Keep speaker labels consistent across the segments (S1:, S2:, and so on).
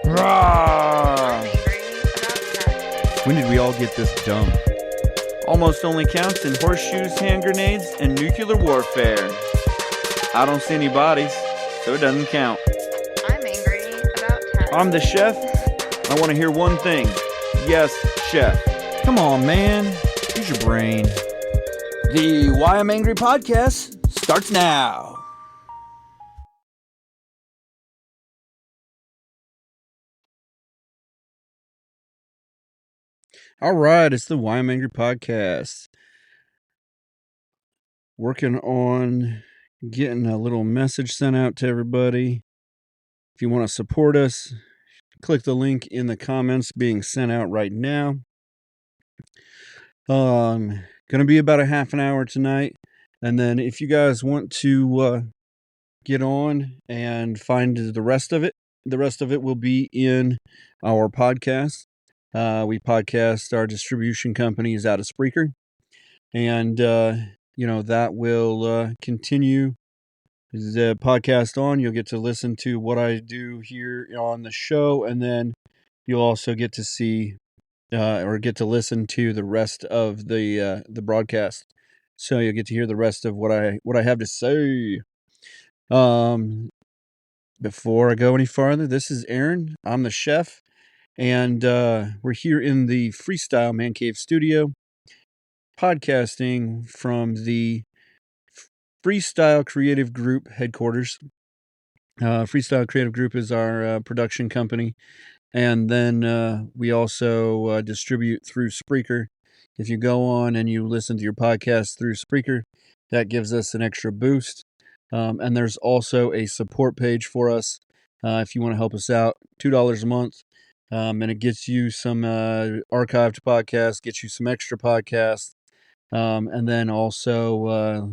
S1: Rawr!
S2: angry about cats.
S1: When did we all get this dumb? Almost only counts in horseshoes, hand grenades, and nuclear warfare. I don't see any bodies, so it doesn't count.
S2: I'm angry about cats.
S1: I'm the chef. I want to hear one thing. Yes, chef. Come on, man. Use your brain. The Why I'm Angry podcast starts now. All right, it's the Why I'm Angry podcast. Working on getting a little message sent out to everybody. If you want to support us, click the link in the comments being sent out right now. Going to be about a half an hour tonight. And then if you guys want to get on and find the rest of it will be in our podcast. We podcast our distribution companies out of Spreaker. And, that will continue the podcast on. You'll get to listen to what I do here on the show. And then you'll also get to see or get to listen to the rest of the broadcast. So you'll get to hear the rest of what I have to say. Before I go any farther, this is Aaron. I'm the chef, and we're here in the Freestyle Man Cave studio, podcasting from the Freestyle Creative Group headquarters. Freestyle Creative Group is our production company. And then we also distribute through Spreaker. If you go on and you listen to your podcast through Spreaker, that gives us an extra boost. And there's also a support page for us if you want to help us out, $2 a month. And it gets you some archived podcasts, gets you some extra podcasts. And then also,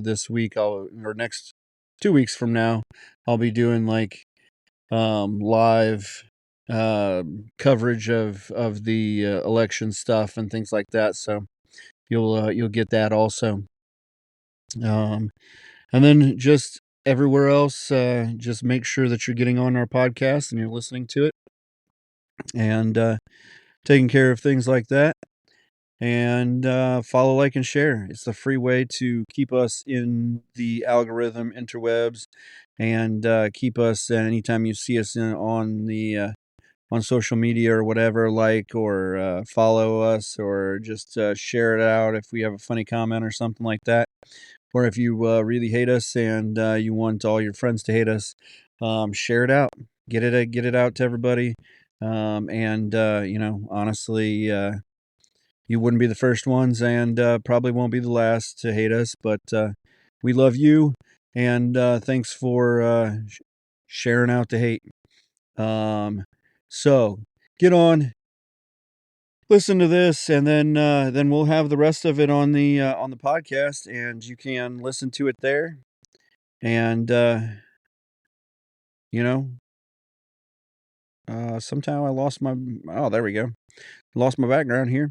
S1: this week, or next 2 weeks from now, I'll be doing live coverage of the election stuff and things like that. So you'll get that also. And then just everywhere else, just make sure that you're getting on our podcast and you're listening to it and taking care of things like that. And follow, like, and share. It's the free way to keep us in the algorithm interwebs and keep us anytime you see us on social media or whatever, or follow us, or just share it out if we have a funny comment or something like that. Or if you really hate us and you want all your friends to hate us, share it out. Get it out to everybody. Honestly, you wouldn't be the first ones and probably won't be the last to hate us, but we love you, and thanks for sharing out the hate. So get on, listen to this, and then we'll have the rest of it on the podcast, and you can listen to it there. And somehow I lost my. Oh, there we go. Lost my background here.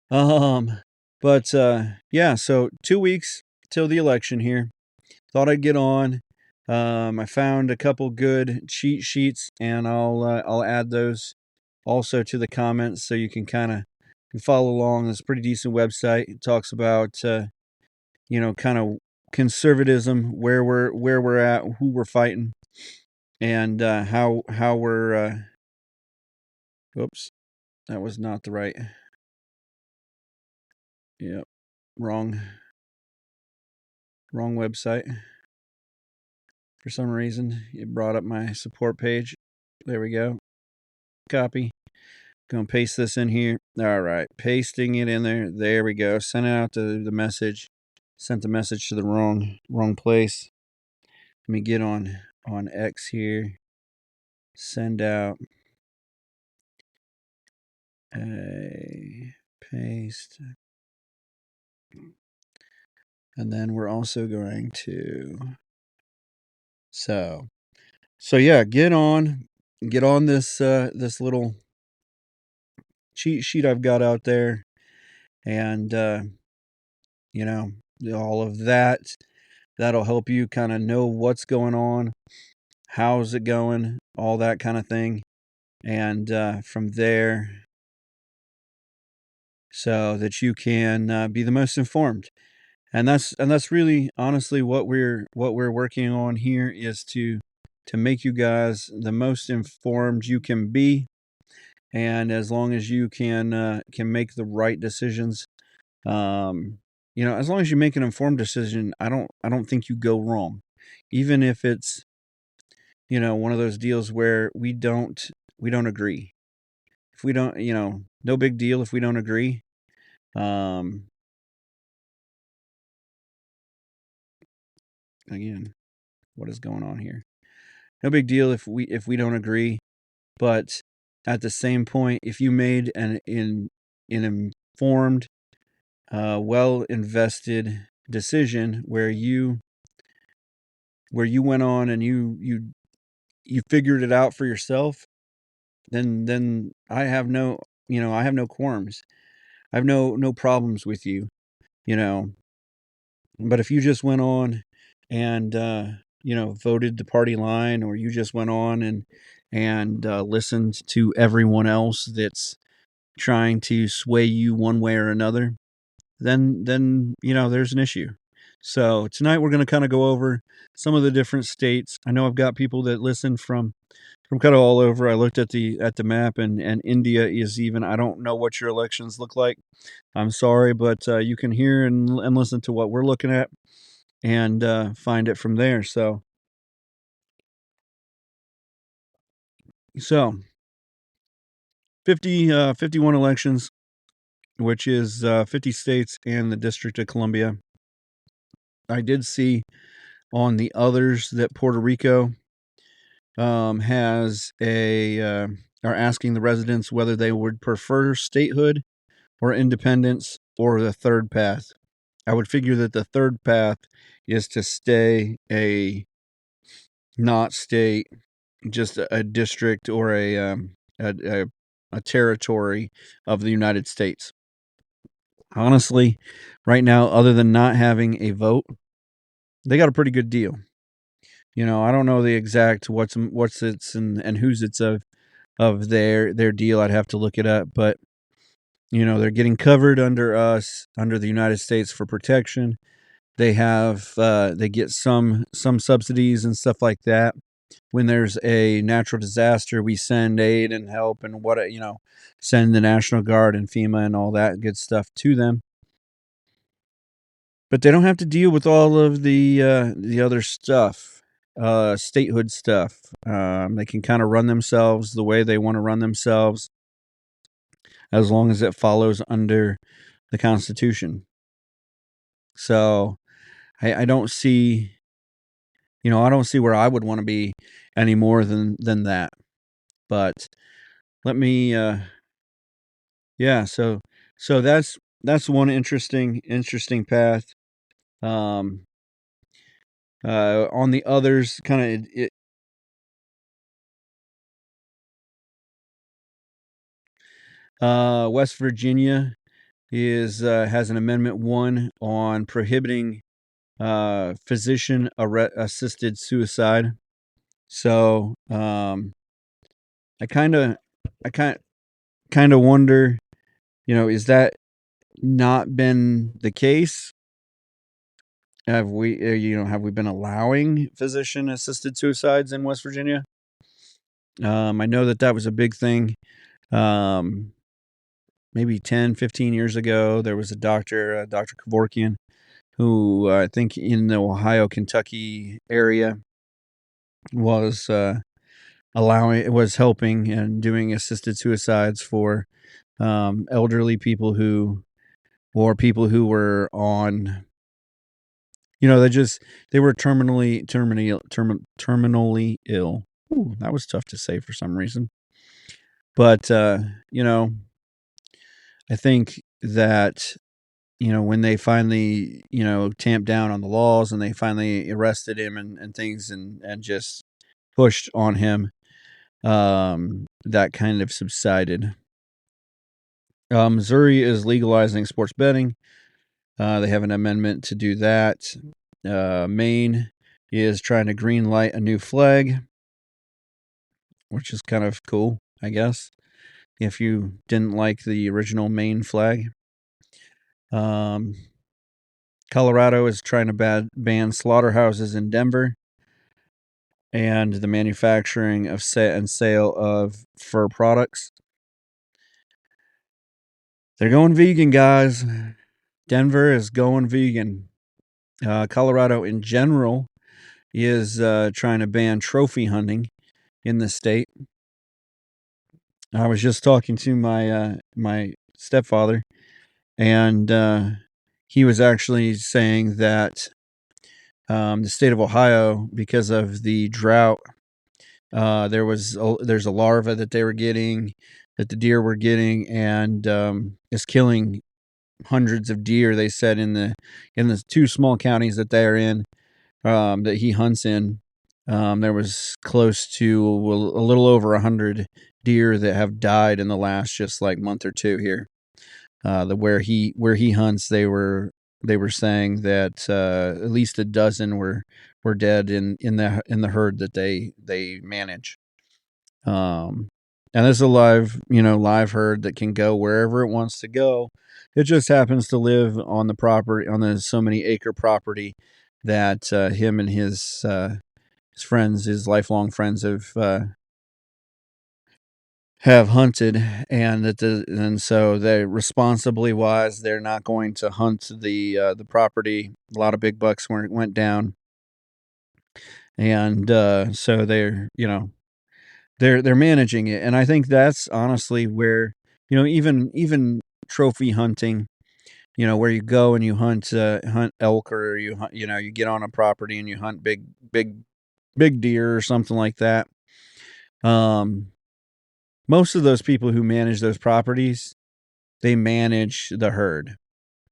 S1: But yeah. So 2 weeks till the election here. Thought I'd get on. I found a couple good cheat sheets, and I'll add those also to the comments so you can kind of follow along. It's a pretty decent website. It talks about kind of conservatism, where we're at, who we're fighting, and how we're. Oops, that was not the right. Yep, wrong website. For some reason, it brought up my support page. There we go. Copy. Gonna paste this in here. All right, pasting it in there. There we go. Sent out the message. Sent the message to the wrong place. Let me get on X here. Send out a paste. And then we're also going to so yeah, get on this this little cheat sheet I've got out there, and all of that'll help you kind of know what's going on, how's it going, all that kind of thing. and from there, so that you can be the most informed. And that's really honestly what we're working on here, is to make you guys the most informed you can be. And as long as you can make the right decisions, as long as you make an informed decision, I don't think you go wrong, even if it's one of those deals where we don't agree. If we don't, no big deal if we don't agree. Um, Again, what is going on here? No big deal if we don't agree, but at the same point, if you made an informed, well invested decision where you went on and you figured it out for yourself, then I have no qualms. I have no problems with you, you know. But if you just went on and voted the party line, or you just went on and listened to everyone else that's trying to sway you one way or another, then there's an issue. So tonight we're going to kind of go over some of the different states. I know I've got people that listen from kind of all over. I looked at the map, and India is even. I don't know what your elections look like. I'm sorry, but you can hear and listen to what we're looking at, and find it from there. So 51 elections, which is 50 states and the District of Columbia. I did see on the others that Puerto Rico has are asking the residents whether they would prefer statehood or independence, or the third path. I would figure that the third path is to stay not state, just a district, or a territory of the United States. Honestly, right now, other than not having a vote, they got a pretty good deal. I don't know the exact what's its and whose it's of their deal. I'd have to look it up, but they're getting covered under the United States for protection. They get some subsidies and stuff like that. When there's a natural disaster, we send aid and help, and send the National Guard and FEMA and all that good stuff to them. But they don't have to deal with all of the other stuff, statehood stuff. They can kind of run themselves the way they want to run themselves, as long as it follows under the Constitution. So I don't see, I don't see where I would want to be any more than that. But let me, yeah. So that's one interesting path. On the others, kind of West Virginia has an Amendment 1 on prohibiting physician assisted suicide. So I kind of wonder, is that not been the case? Have we been allowing physician assisted suicides in West Virginia? I know that was a big thing. Maybe 10, 15 years ago, there was a Dr. Kevorkian, who I think in the Ohio, Kentucky area was helping and doing assisted suicides for elderly people or people who were on, they were terminally ill. Ooh, that was tough to say for some reason. But I think that when they finally tamped down on the laws, and they finally arrested him and things, and just pushed on him, that kind of subsided. Missouri is legalizing sports betting. They have an amendment to do that. Maine is trying to green light a new flag, which is kind of cool. I guess, if you didn't like the original Maine flag. Colorado is trying to ban slaughterhouses in Denver and the manufacturing of and sale of fur products. They're going vegan, guys. Denver is going vegan. Colorado in general is trying to ban trophy hunting in the state. I was just talking to my stepfather, and he was actually saying that the state of Ohio, because of the drought, there's a larva that they were getting, that the deer were getting, and is killing hundreds of deer. They said in the two small counties that they're in, that he hunts in, there was close to a little over 100 deer that have died in the last just like month or two here. Where he hunts, they were saying that at least a dozen were dead in the herd that they manage. And there's a live herd that can go wherever it wants to go. It just happens to live on the property, on the so many acre property that him and his friends, his lifelong friends, have hunted, and so they responsibly wise, they're not going to hunt the property. A lot of big bucks went down, and so they're managing it, and I think that's honestly where even trophy hunting, where you go and you hunt elk, or you hunt, you get on a property and you hunt big deer or something like that. Most of those people who manage those properties, they manage the herd.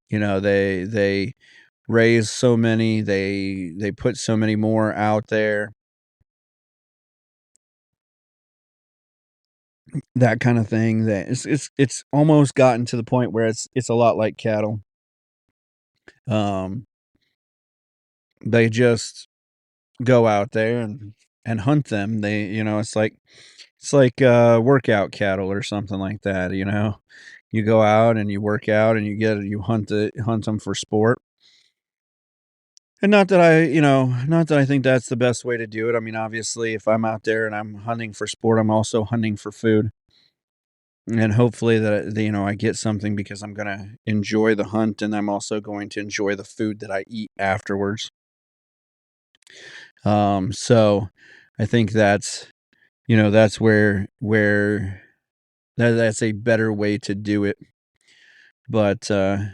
S1: They raise so many, they put so many more out there, that kind of thing, that it's almost gotten to the point where it's a lot like cattle. Um, they just go out there and hunt them. It's like workout cattle or something like that. You go out and you work out and you hunt them for sport. And not that I think that's the best way to do it. I mean, obviously, if I'm out there and I'm hunting for sport, I'm also hunting for food. And hopefully I get something, because I'm going to enjoy the hunt, and I'm also going to enjoy the food that I eat afterwards. So I think that's that's a better way to do it. But, I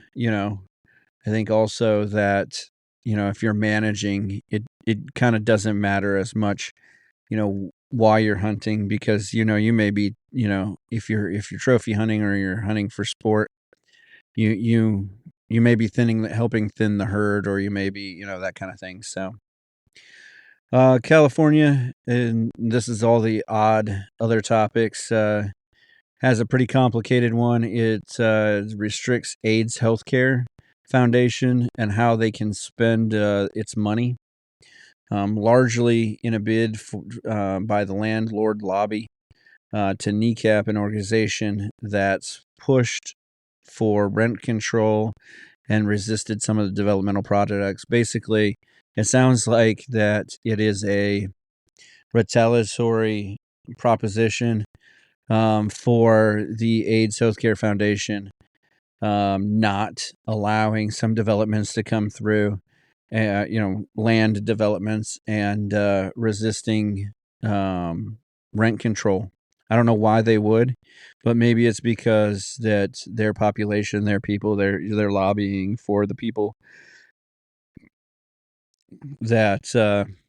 S1: think also that, if you're managing it, it kind of doesn't matter as much, why you're hunting, because, you may be, if you're trophy hunting or you're hunting for sport, you may be helping thin the herd, or you may be, that kind of thing. So, California, and this is all the odd other topics, has a pretty complicated one. It restricts AIDS Healthcare Foundation and how they can spend its money, largely in a bid by the landlord lobby to kneecap an organization that's pushed for rent control and resisted some of the developmental projects. Basically, it sounds like that it is a retaliatory proposition for the AIDS Healthcare Foundation not allowing some developments to come through, land developments, and resisting rent control. I don't know why they would, but maybe it's because that their population, their people, they're lobbying for the people that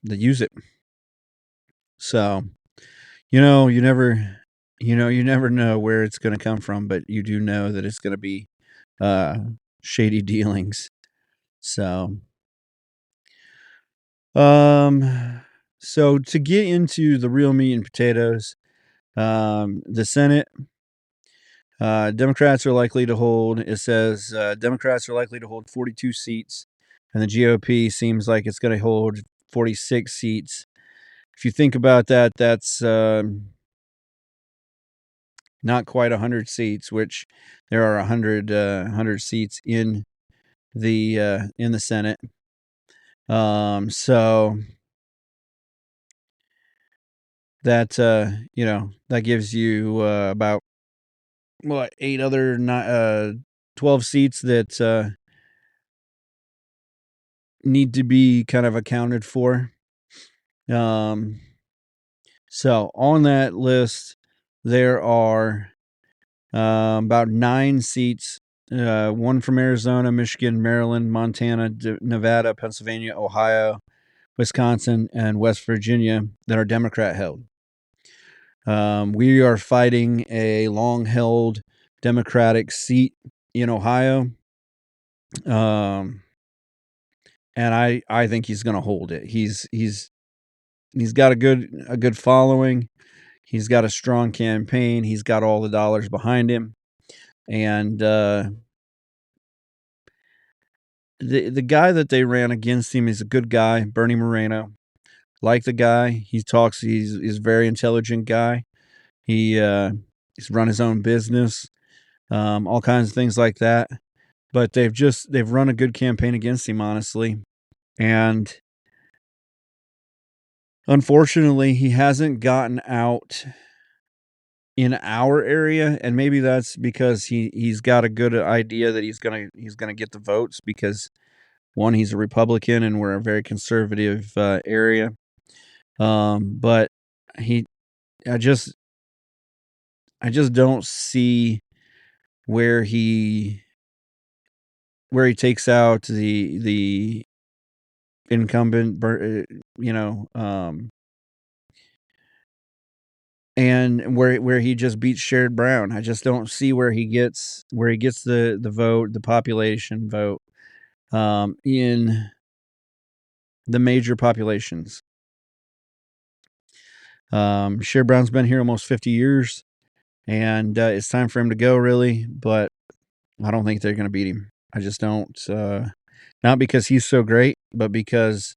S1: use it. So, you never know where it's going to come from, but you do know that it's going to be shady dealings. So, so to get into the real meat and potatoes, the Senate, Democrats are likely to hold. It says Democrats are likely to hold 42 seats, and the GOP seems like it's going to hold 46 seats. If you think about that, that's not quite 100 seats, which there are 100 seats in the Senate. So that that gives you about 12 seats that need to be kind of accounted for. So on that list, there are about 9 seats, one from Arizona, Michigan, Maryland, Montana, Nevada, Pennsylvania, Ohio, Wisconsin, and West Virginia that are Democrat held. We are fighting a long-held Democratic seat in Ohio, and I think he's going to hold it. He's got a good following. He's got a strong campaign. He's got all the dollars behind him, and the guy that they ran against him is a good guy, Bernie Moreno. Like the guy, he talks. He's a very intelligent guy. He's run his own business, all kinds of things like that. But they've run a good campaign against him, honestly, and unfortunately, he hasn't gotten out in our area, and maybe that's because he's got a good idea that he's gonna get the votes because one, he's a Republican and we're a very conservative area. But he, I just don't see where he takes out the incumbent, and where he just beats Sherrod Brown. I just don't see where he gets the vote, the population vote, in the major populations. Sherrod Brown's been here almost 50 years, and it's time for him to go, really. But I don't think they're going to beat him. I just don't. Not because he's so great, but because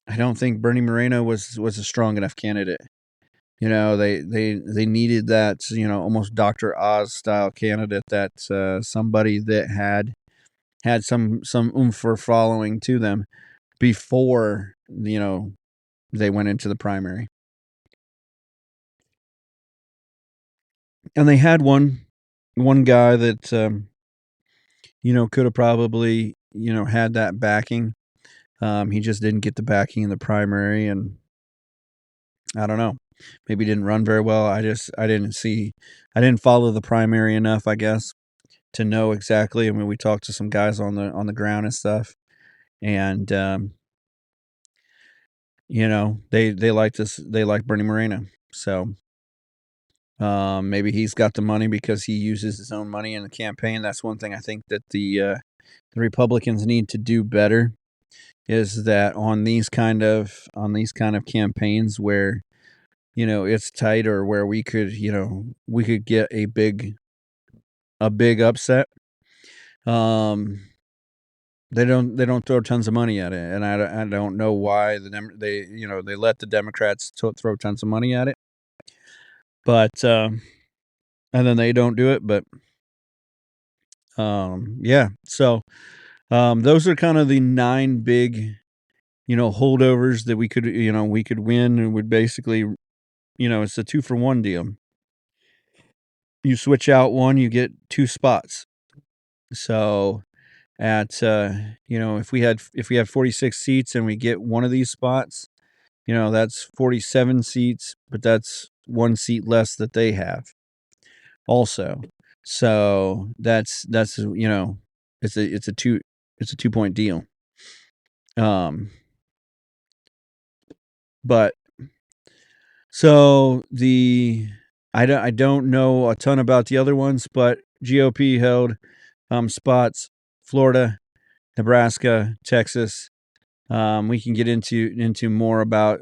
S1: I don't think Bernie Moreno was a strong enough candidate. They needed that, almost Dr. Oz style candidate, that somebody that had some oomph or following to them before, they went into the primary. And they had one guy that, could have probably, had that backing. He just didn't get the backing in the primary, and I don't know. Maybe didn't run very well. I didn't follow the primary enough, I guess, to know exactly. I mean, we talked to some guys on the ground and stuff, and they liked this. They like Bernie Moreno, so maybe he's got the money because he uses his own money in the campaign. That's one thing I think that the Republicans need to do better, is that on these kind of campaigns where it's tight, or where we could get a big upset, they don't throw tons of money at it, and I don't know why they let the Democrats throw tons of money at it, but and then they don't do it. But yeah, so those are kind of the 9 big holdovers that we could win, and would basically, it's a 2-for-1 deal. You switch out one, you get 2 spots. So at if we have 46 seats and we get one of these spots, that's 47 seats, but that's 1 seat less that they have also. So that's it's a 2-point deal. But so I don't know a ton about the other ones, but GOP held spots: Florida, Nebraska, Texas. We can get into more about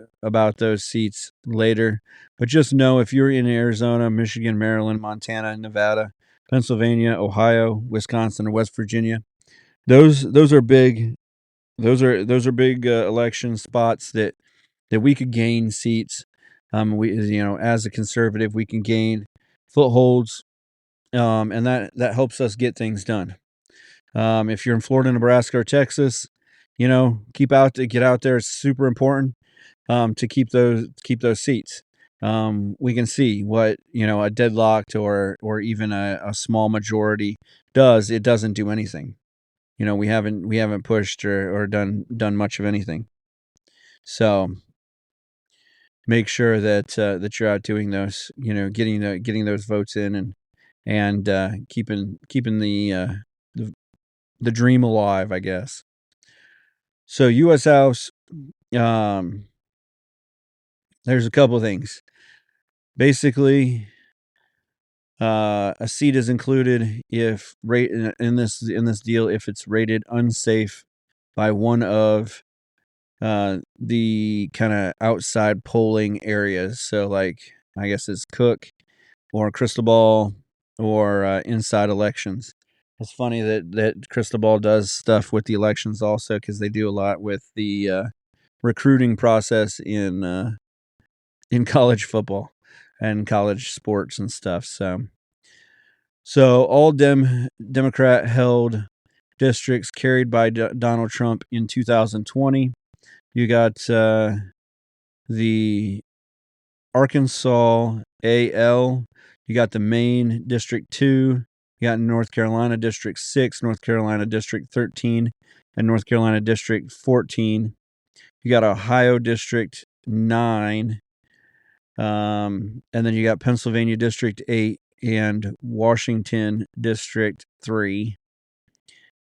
S1: those seats later, but just know, if you're in Arizona, Michigan, Maryland, Montana, Nevada, Pennsylvania, Ohio, Wisconsin, or West Virginia, those are big. Those are big election spots that we could gain seats. We, as a conservative, we can gain footholds, and that helps us get things done. If you're in Florida, Nebraska, or Texas, get out there. It's super important to keep those seats. We can see what a deadlocked or even a small majority does. It doesn't do anything. We haven't pushed or done much of anything. So make sure that you're out doing those. Getting those votes in and keeping the dream alive, I guess. So U.S. House, there's a couple of things. Basically, a seat is included if in this deal if it's rated unsafe by one of the kind of outside polling areas. So, like, I guess it's Cook or Crystal Ball or Inside Elections. It's funny that Crystal Ball does stuff with the elections also, because they do a lot with the recruiting process in college football and college sports and stuff. So all Democrat held districts carried by Donald Trump in 2020. You got the Arkansas AL. You got the Maine District 2. You got North Carolina District 6, North Carolina District 13, and North Carolina District 14. You got Ohio District 9. And then you got Pennsylvania District 8 and Washington District 3.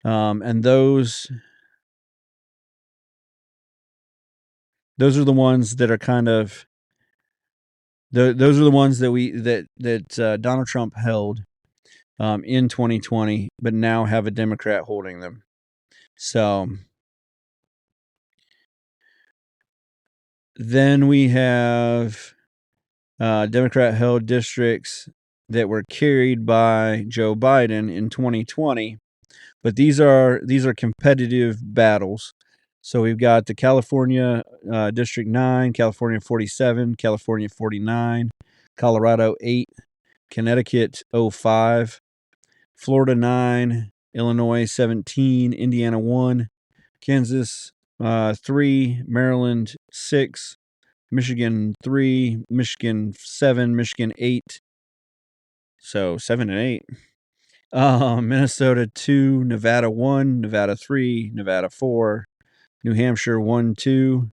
S1: And those are the ones that are kind of those are the ones that Donald Trump held in 2020, but now have a Democrat holding them. So then we have Democrat held districts that were carried by Joe Biden in 2020, but these are competitive battles. So we've got the California District 9, California 47, California 49, Colorado 8, Connecticut 05, Florida 9, Illinois 17, Indiana 1, Kansas 3, Maryland 6, Michigan 3, Michigan 7, Michigan 8. So 7 and 8. Minnesota 2, Nevada 1, Nevada 3, Nevada 4, New Hampshire 1, 2,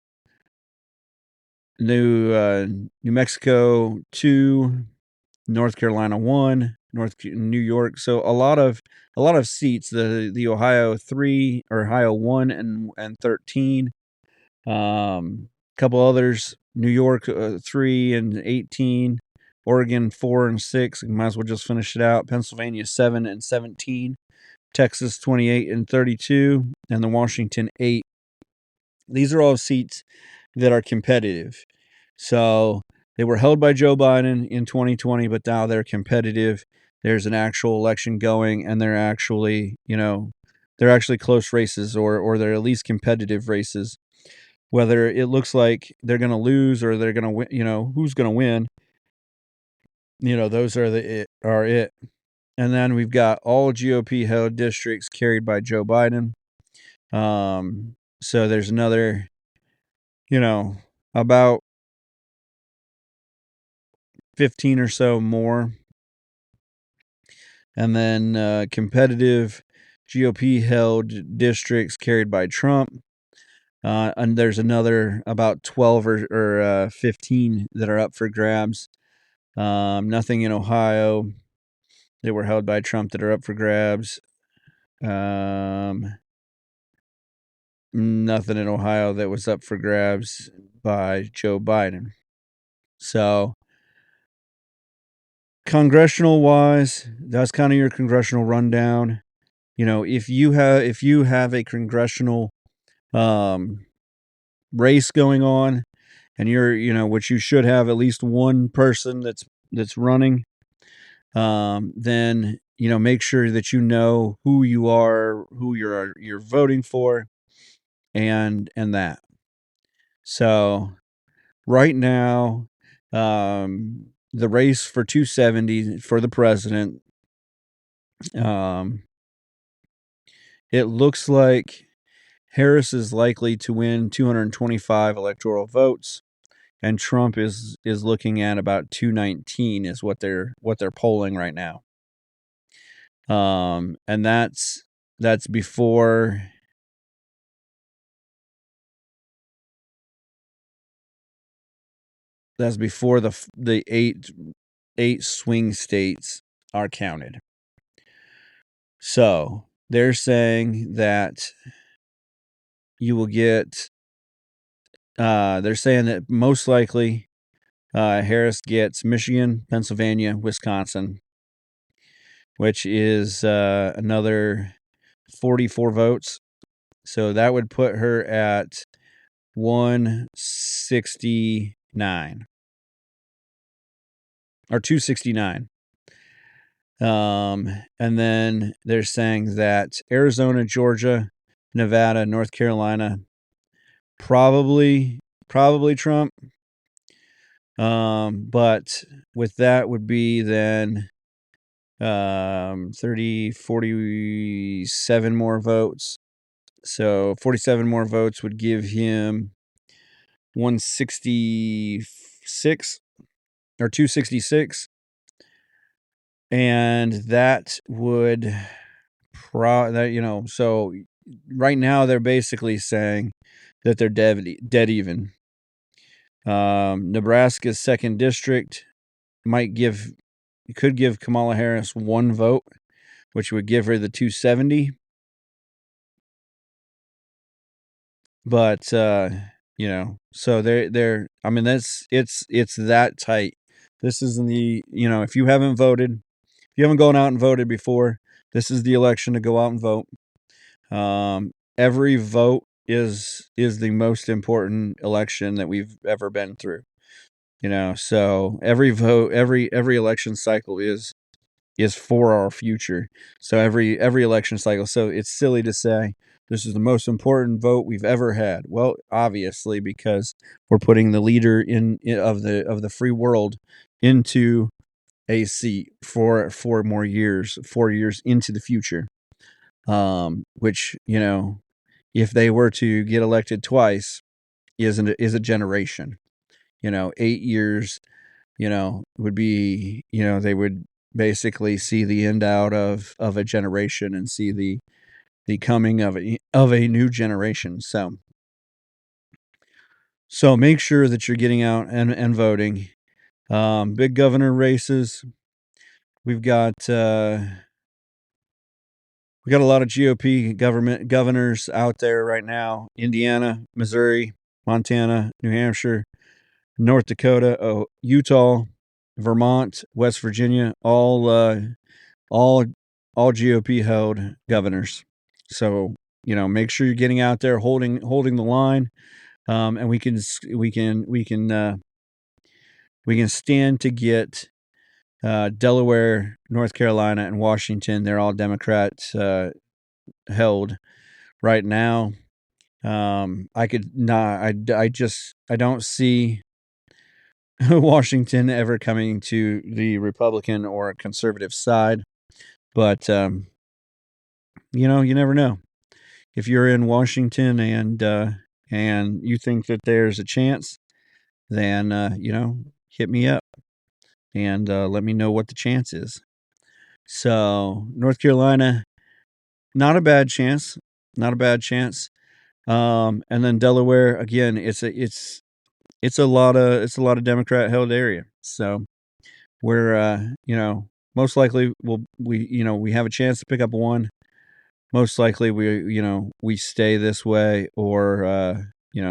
S1: New Mexico 2, North Carolina 1, New York. So a lot of seats. The Ohio 3 or Ohio 1 and 13. Couple others. New York 3 and 18. Oregon 4 and 6. Might as well just finish it out. Pennsylvania 7 and 17. Texas 28 and 32, and the Washington 8. These are all seats that are competitive. So they were held by Joe Biden in 2020, but now they're competitive. There's an actual election going, and they're actually, they're actually close races, or they're at least competitive races. Whether it looks like they're going to lose or they're going to win, who's going to win, those are it. And then we've got all GOP held districts carried by Joe Biden. So there's another, about 15 or so more. And then competitive GOP held districts carried by Trump. And there's another about 12 or 15 that are up for grabs. Nothing in Ohio that were held by Trump that are up for grabs. Nothing in Ohio that was up for grabs by Joe Biden. So congressional wise, that's kind of your congressional rundown. If you have a congressional race going on, and you're which you should have at least one person that's running, then make sure that who you're voting for, and that. So right now The race for 270 for the president, it looks like Harris is likely to win 225 electoral votes, and Trump is looking at about 219 is what they're polling right now. And that's before the eight swing states are counted. So they're saying that you will get. They're saying that most likely Harris gets Michigan, Pennsylvania, Wisconsin, which is another 44 votes. So that would put her at 169 or 269. And then they're saying that Arizona, Georgia, Nevada, North Carolina, probably Trump. But with that would be then 30, 47 more votes. So 47 more votes would give him 166 or 266. And that would so right now they're basically saying that they're dead even. Nebraska's 2nd district could give Kamala Harris 1 vote, which would give her the 270. But so they're I mean it's that tight. This is if you haven't voted, if you haven't gone out and voted before, this is the election to go out and vote. Every vote is the most important election that we've ever been through. So every vote, every election cycle is for our future. So every election cycle. So it's silly to say this is the most important vote we've ever had. Well, obviously, because we're putting the leader of the free world into a seat for 4 more years, 4 years into the future. Which if they were to get elected twice, is a generation. 8 years, would be, they would basically see the end out of a generation and see the coming of a new generation. So make sure that you're getting out and voting. Big governor races. We've got a lot of GOP governors out there right now. Indiana, Missouri, Montana, New Hampshire, North Dakota, Utah, Vermont, West Virginia, all GOP held governors. So make sure you're getting out there, holding the line, and we can stand to get Delaware, North Carolina, and Washington. They're all Democrats held right now. I don't see Washington ever coming to the Republican or conservative side, but you never know. If you're in Washington and you think that there's a chance, then hit me up and let me know what the chance is. So North Carolina, not a bad chance. And then Delaware, again, it's a lot of Democrat held area. So we're most likely we have a chance to pick up one. Most likely we stay this way, or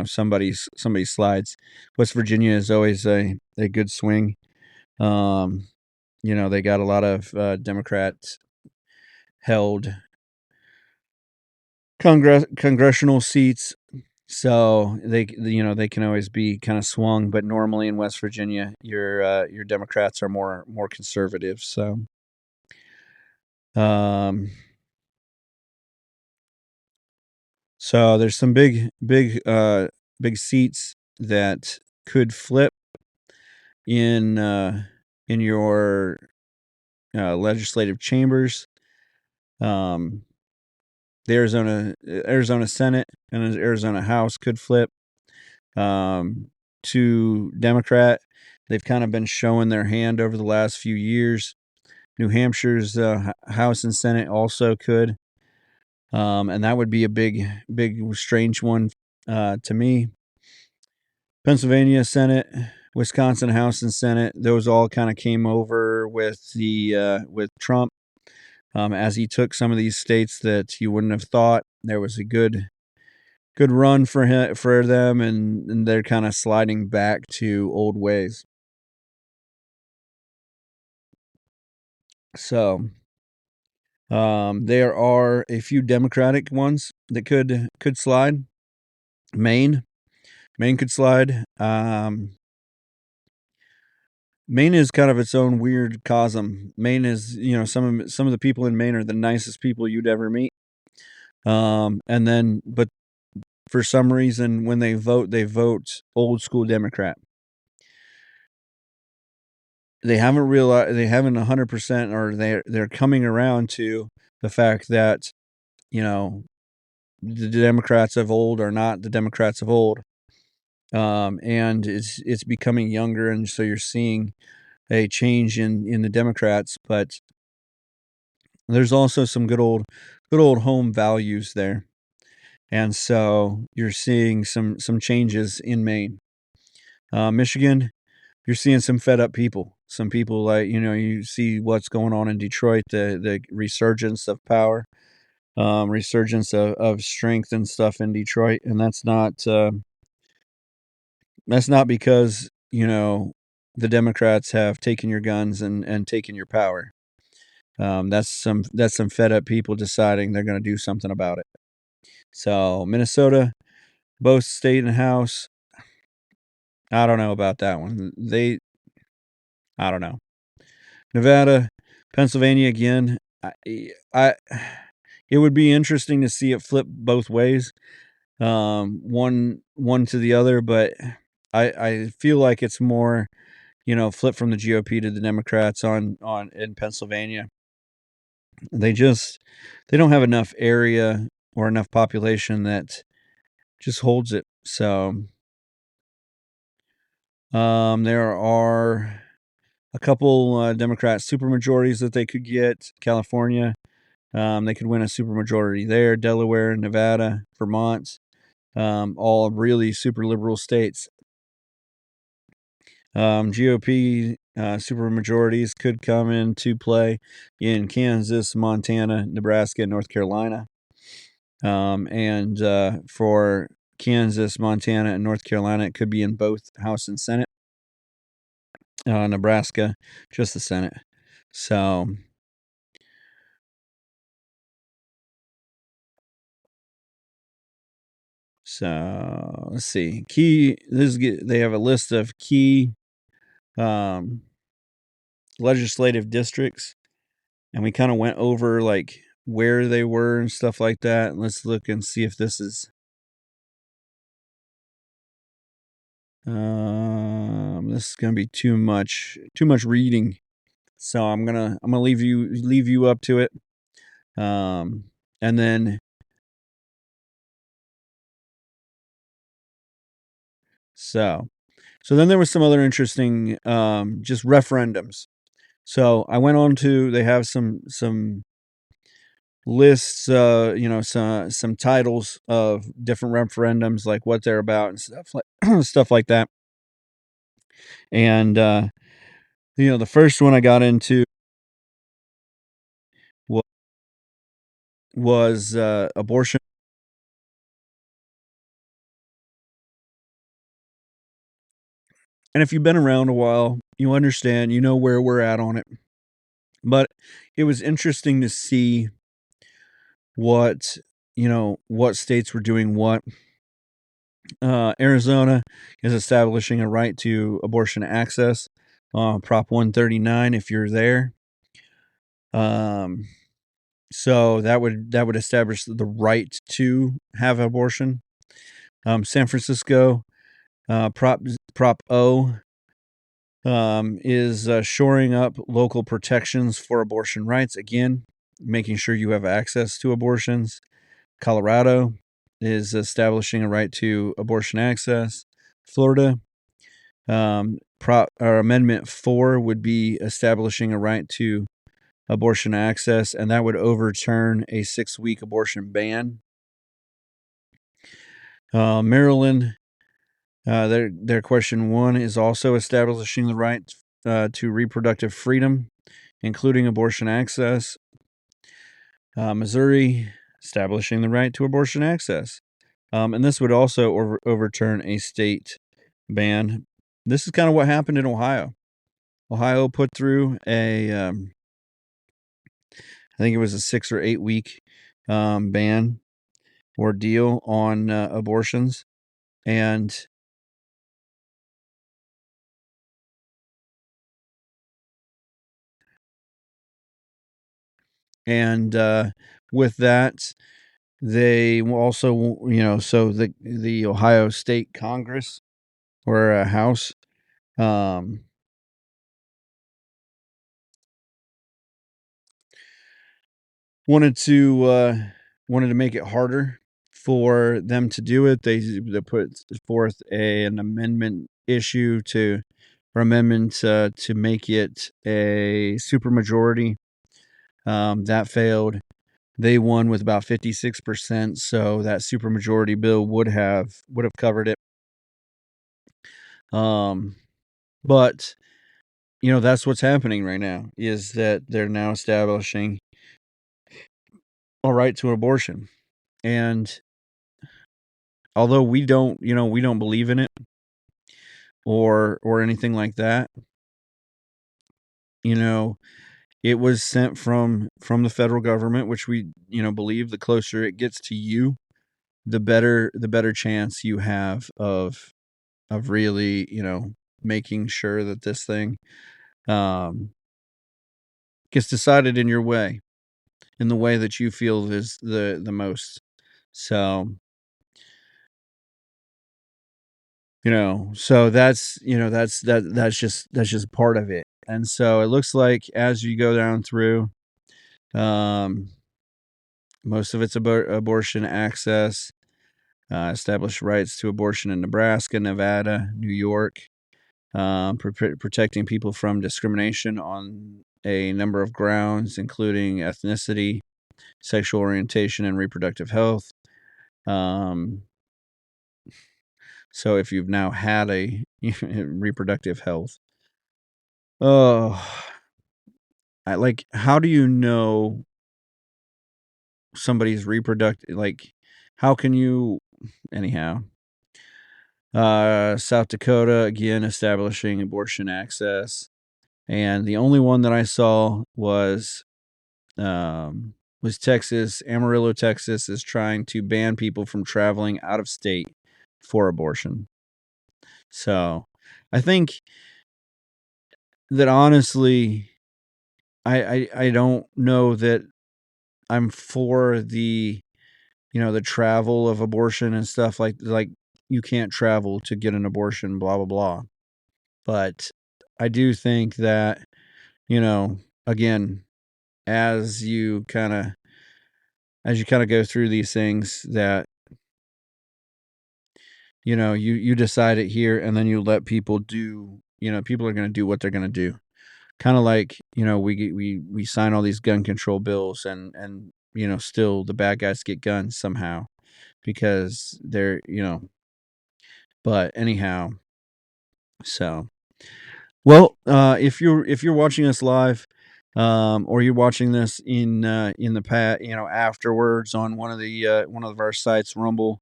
S1: somebody slides. West Virginia is always a good swing. They got a lot of Democrats held congressional seats, so they can always be kind of swung. But normally in West Virginia, your Democrats are more conservative. So so there's some big seats that could flip. in your legislative chambers. The Arizona Senate and the Arizona House could flip to Democrat. They've kind of been showing their hand over the last few years. New Hampshire's House and Senate also could, and that would be a big, strange one to me. Pennsylvania Senate, Wisconsin House and Senate, those all kind of came over with with Trump, as he took some of these states that you wouldn't have thought. There was a good run for them, and they're kind of sliding back to old ways. So, there are a few Democratic ones that could slide. Maine could slide. Maine is kind of its own weird cosm. Maine is, some of the people in Maine are the nicest people you'd ever meet. And then, but for some reason, when they vote old school Democrat. They haven't realized, they haven't 100%, or they're coming around to the fact that, the Democrats of old are not the Democrats of old. And it's becoming younger, and so you're seeing a change in the Democrats, but there's also some good old home values there, and so you're seeing some changes in Maine. Michigan, you're seeing some fed up people. Some people, like, you see what's going on in Detroit, the resurgence of power, resurgence of strength and stuff in Detroit, and that's not because the Democrats have taken your guns and taken your power. That's some fed up people deciding they're going to do something about it. So Minnesota, both state and house, I don't know about that one. I don't know. Nevada, Pennsylvania again. It would be interesting to see it flip both ways, one to the other, but I feel like it's more, flip from the GOP to the Democrats on in Pennsylvania. They don't have enough area or enough population that just holds it. So, there are a couple Democrat supermajorities that they could get. California, they could win a supermajority there. Delaware, Nevada, Vermont, all really super liberal states. GOP supermajorities could come into play in Kansas, Montana, Nebraska, and North Carolina. And for Kansas, Montana, and North Carolina, it could be in both House and Senate. Nebraska, just the Senate. So, let's see. They have a list of key legislative districts, and we kind of went over like where they were and stuff like that. And let's look and see if this is this is gonna be too much reading, so I'm gonna leave you up to it. And then so then there was some other interesting just referendums. So I went on to, they have some lists, some titles of different referendums, like what they're about and stuff like that. And the first one I got into was abortion. And if you've been around a while, you understand, where we're at on it. But it was interesting to see what states were doing what. Arizona is establishing a right to abortion access, Prop 139, if you're there. So that would establish the right to have abortion. San Francisco, Prop O, is shoring up local protections for abortion rights. Again, making sure you have access to abortions. Colorado is establishing a right to abortion access. Florida, Amendment 4 would be establishing a right to abortion access, and that would overturn a 6-week abortion ban. Maryland, their question 1 is also establishing the right to reproductive freedom, including abortion access. Missouri, establishing the right to abortion access. And this would also overturn a state ban. This is kind of what happened in Ohio. Ohio put through I think it was a 6 or 8 week ban or deal on abortions. And with that, they also, so the Ohio State Congress or House wanted to make it harder for them to do it. They put forth an amendment to make it a supermajority. That failed. They won with about 56%, so that supermajority bill would have covered it. But that's what's happening right now, is that they're now establishing a right to abortion. And although we don't believe in it or anything like that, it was sent from the federal government, which we believe the closer it gets to you, the better chance you have of really making sure that this thing gets decided in your way, in the way that you feel is the most. So so that's just part of it. And so it looks like as you go down through, most of it's about abortion access, established rights to abortion in Nebraska, Nevada, New York, protecting people from discrimination on a number of grounds, including ethnicity, sexual orientation, and reproductive health. So if you've now had a reproductive health, how do you know somebody's reproductive? How can you, anyhow? South Dakota, again, establishing abortion access. And the only one that I saw was Texas. Amarillo, Texas is trying to ban people from traveling out of state for abortion. So I think that honestly, I don't know that I'm for the the travel of abortion and stuff, like you can't travel to get an abortion, blah blah blah. But I do think that again, as you kind of go through these things, that you decide it here, and then you let people do. People are going to do what they're going to do. Kind of like we sign all these gun control bills, and still the bad guys get guns somehow because they're But anyhow, so well, if you're watching us live, or you're watching this in the past, afterwards on one of our sites, Rumble,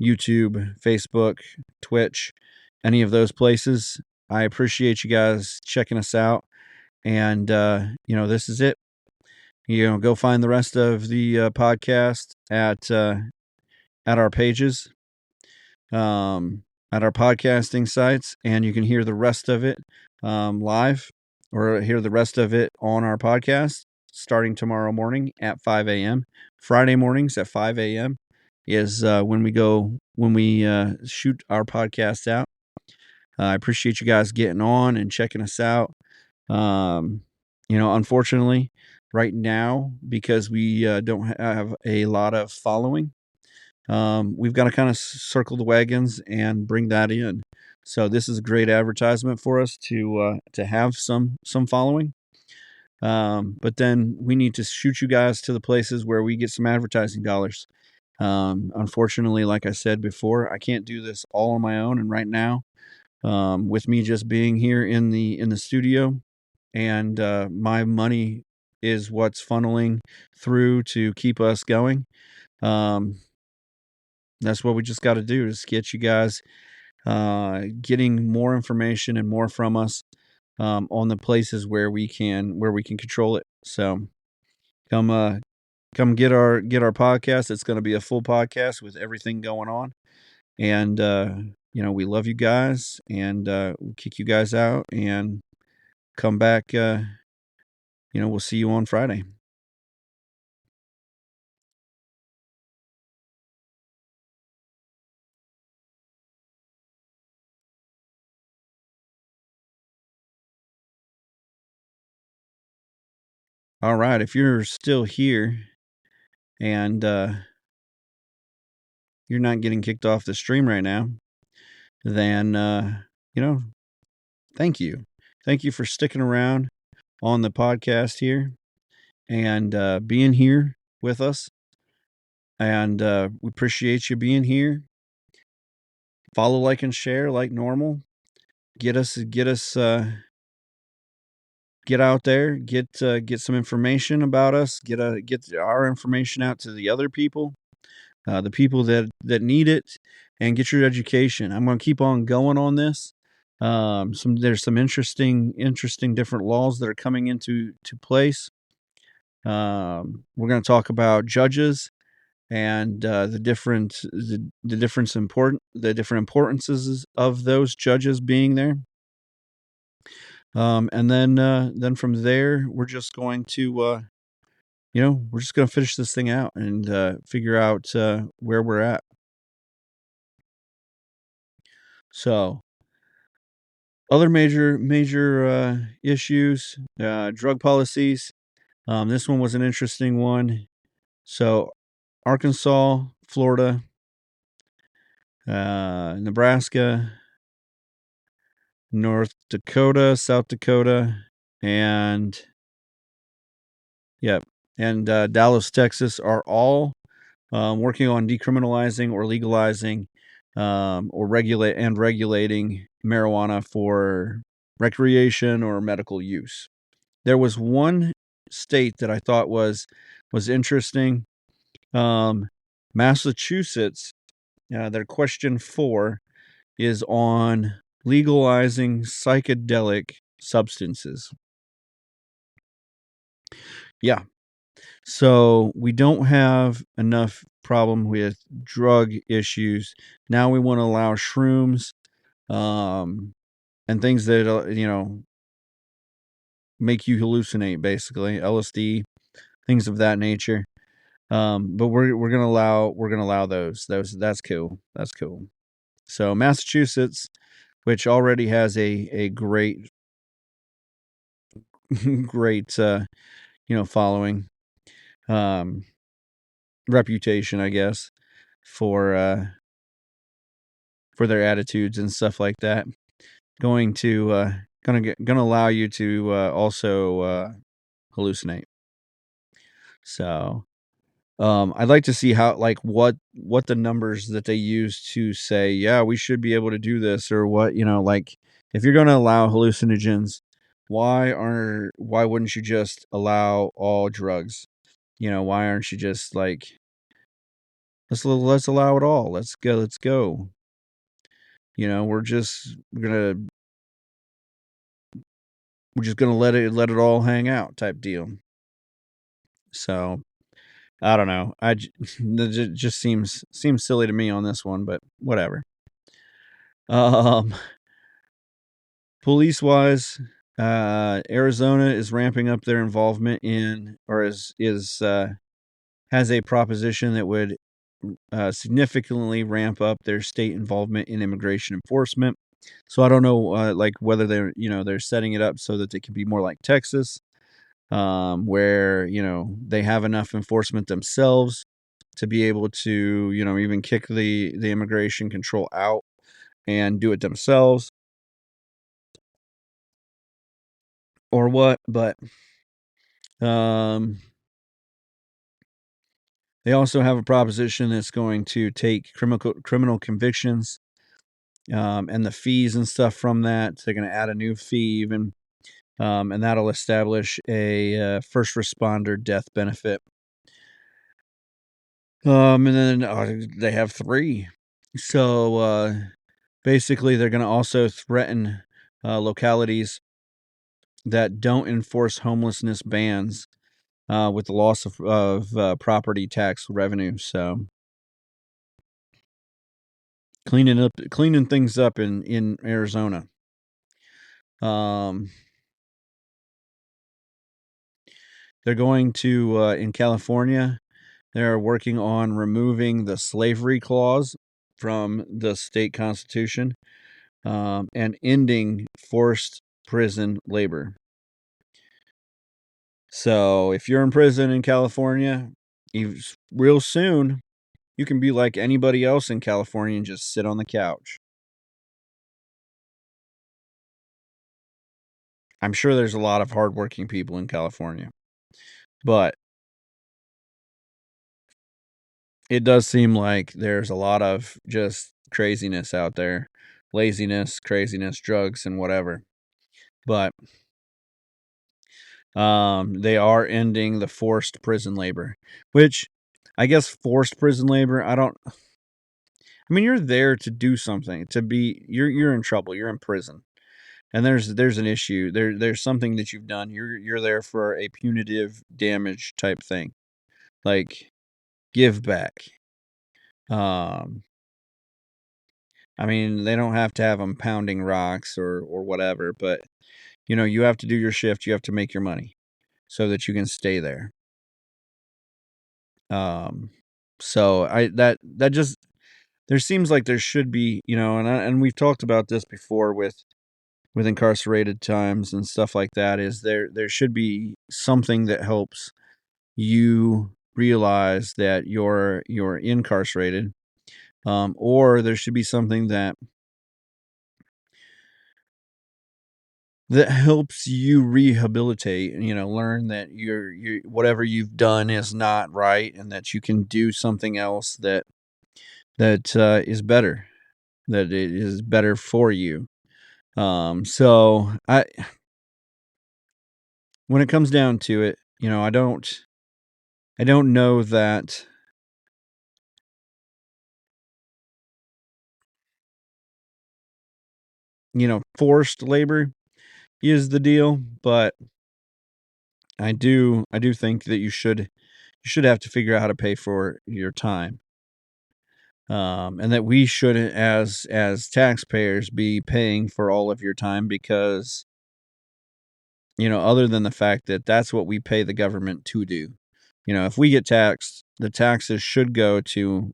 S1: YouTube, Facebook, Twitch, any of those places, I appreciate you guys checking us out. And this is it. Go find the rest of the podcast at our pages, at our podcasting sites, and you can hear the rest of it live, or hear the rest of it on our podcast starting tomorrow morning at 5 a.m. Friday mornings at 5 a.m. is when we shoot our podcast out. I appreciate you guys getting on and checking us out. Unfortunately, right now, because we don't have a lot of following, we've got to kind of circle the wagons and bring that in. So this is a great advertisement for us to have some following. But then we need to shoot you guys to the places where we get some advertising dollars. Unfortunately, like I said before, I can't do this all on my own. And right now, with me just being here in the studio, and my money is what's funneling through to keep us going. That's what we just got to do, is get you guys getting more information and more from us on the places where we can control it. So come get our podcast. It's going to be a full podcast with everything going on, and we love you guys, and we'll kick you guys out and come back. We'll see you on Friday. All right, if you're still here and you're not getting kicked off the stream right now, then thank you. Thank you for sticking around on the podcast here and being here with us. And we appreciate you being here. Follow, like, and share like normal. Get out there. Get some information about us. Get our information out to the other people, the people that need it, and get your education. I'm going to keep on going on this. There's some interesting different laws that are coming into place. We're going to talk about judges and the different importances of those judges being there. And then from there, we're just going to finish this thing out and figure out where we're at. So, other major issues, drug policies. This one was an interesting one. So, Arkansas, Florida, Nebraska, North Dakota, South Dakota, and Dallas, Texas are all working on decriminalizing or legalizing or regulating marijuana for recreation or medical use. There was one state that I thought was interesting. Massachusetts, their question 4 is on legalizing psychedelic substances. Yeah. So we don't have enough problem with drug issues. Now we want to allow shrooms and things that make you hallucinate, basically LSD, things of that nature. But we're gonna allow those. That's cool. That's cool. So Massachusetts, which already has a great following, reputation, I guess, for their attitudes and stuff like that, gonna allow you to also hallucinate. So I'd like to see how, like, what the numbers that they use to say, yeah, we should be able to do this, or what, like, if you're going to allow hallucinogens, why wouldn't you just allow all drugs? Why aren't you just like, let's allow it all. Let's go. We're just gonna let it all hang out type deal. So I don't know. It just seems silly to me on this one, but whatever. Police wise, Arizona is ramping up their involvement in, or has a proposition that would significantly ramp up their state involvement in immigration enforcement. So I don't know, like whether they're setting it up so that it can be more like Texas, where they have enough enforcement themselves to be able to even kick the immigration control out and do it themselves, or what. But um, they also have a proposition that's going to take criminal convictions and the fees and stuff from that. They're going to add a new fee even, and that'll establish a first responder death benefit. And then they have 3. So basically, they're going to also threaten localities that don't enforce homelessness bans with the loss of property tax revenue. So cleaning things up in Arizona. They're going to in California. They're working on removing the slavery clause from the state constitution, and ending forced prison labor. So if you're in prison in California, real soon you can be like anybody else in California and just sit on the couch. I'm sure there's a lot of hardworking people in California, but it does seem like there's a lot of just craziness out there, laziness, craziness, drugs, and whatever. But they are ending the forced prison labor, which I guess forced prison labor. I mean, you're there to do something. You're in trouble. You're in prison, and there's an issue. There's something that you've done. You're there for a punitive damage type thing, like give back. Um, I mean, they don't have to have them pounding rocks or whatever, but you have to do your shift. You have to make your money so that you can stay there. Um, so that just there seems like there should be, and we've talked about this before with incarcerated times and stuff like that. Is there should be something that helps you realize that you're incarcerated, or there should be something that helps you rehabilitate and learn that you whatever you've done is not right, and that you can do something else that is better, that it is better for you. So when it comes down to it, I don't know that forced labor is the deal, but I do think that you should have to figure out how to pay for your time. And that we shouldn't, as taxpayers, be paying for all of your time, because other than the fact that that's what we pay the government to do. If we get taxed, the taxes should go to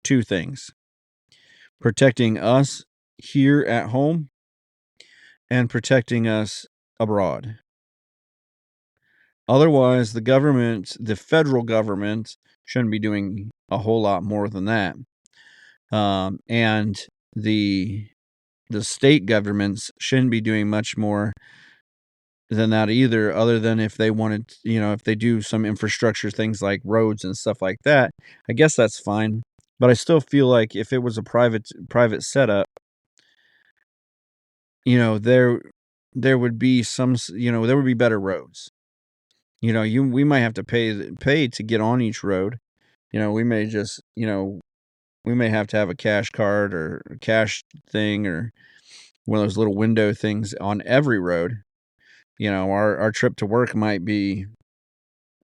S1: 2 things: protecting us here at home and protecting us abroad. Otherwise, the federal government, shouldn't be doing a whole lot more than that. And the state governments shouldn't be doing much more than that either, other than if they wanted, if they do some infrastructure things like roads and stuff like that, I guess that's fine. But I still feel like if it was a private setup, there would be there would be better roads. We might have to pay to get on each road. We may just, we may have to have a cash card or a cash thing, or one of those little window things on every road. Our trip to work might be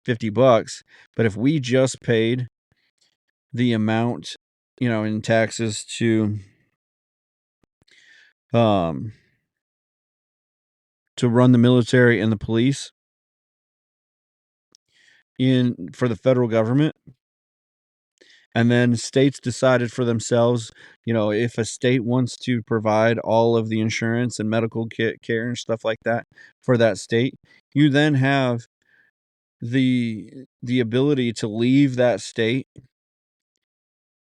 S1: $50, but if we just paid the amount, in taxes um to run the military and the police in for the federal government, And then states decided for themselves, if a state wants to provide all of the insurance and medical care and stuff like that for that state, you then have the ability to leave that state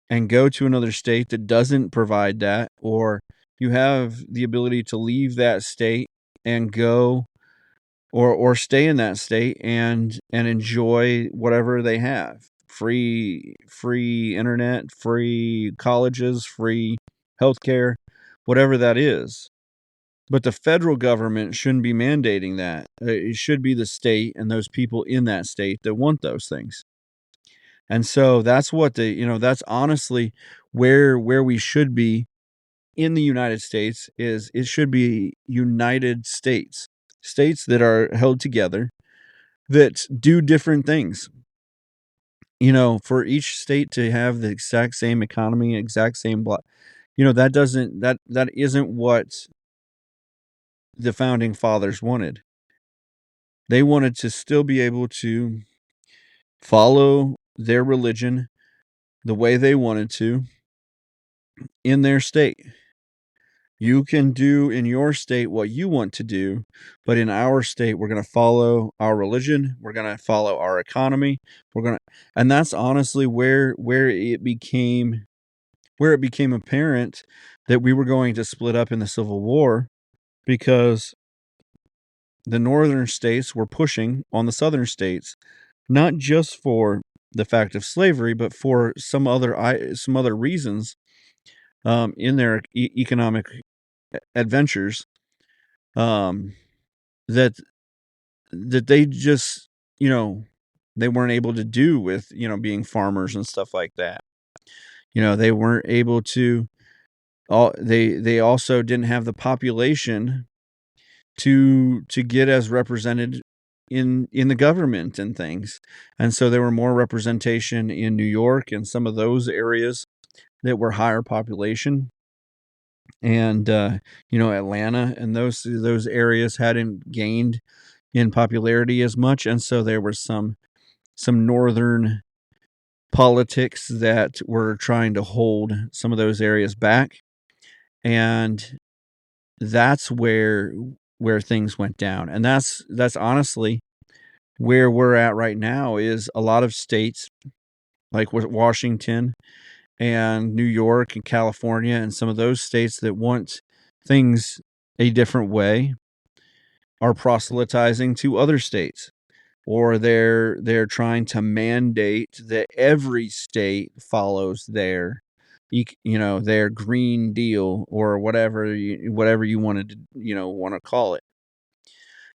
S1: and go to another state that doesn't provide that, or you have the ability to leave that state and go or stay in that state and enjoy whatever they have. Free internet, free colleges, free healthcare, whatever that is. But the federal government shouldn't be mandating that. It should be the state and those people in that state that want those things. And so that's what that's honestly where we should be in the United States. Is it should be United States. States that are held together that do different things. For each state to have the exact same economy, exact same that isn't what the founding fathers wanted. They wanted to still be able to follow their religion the way they wanted to in their state. You can do in your state what you want to do, but in our state, we're going to follow our religion. We're going to follow our economy. And that's honestly where it became apparent that we were going to split up in the Civil War, because the northern states were pushing on the southern states, not just for the fact of slavery, but for some other reasons in their economic adventures, that they just they weren't able to do with being farmers and stuff like that. They weren't able to. They also didn't have the population to get as represented in the government and things, and so there were more representation in New York and some of those areas that were higher population. And Atlanta and those areas hadn't gained in popularity as much, and so there was some northern politics that were trying to hold some of those areas back, and that's where things went down. And that's honestly where we're at right now. Is a lot of states like Washington and New York and California and some of those states that want things a different way are proselytizing to other states, or they're trying to mandate that every state follows their their Green Deal or whatever you wanted to want to call it.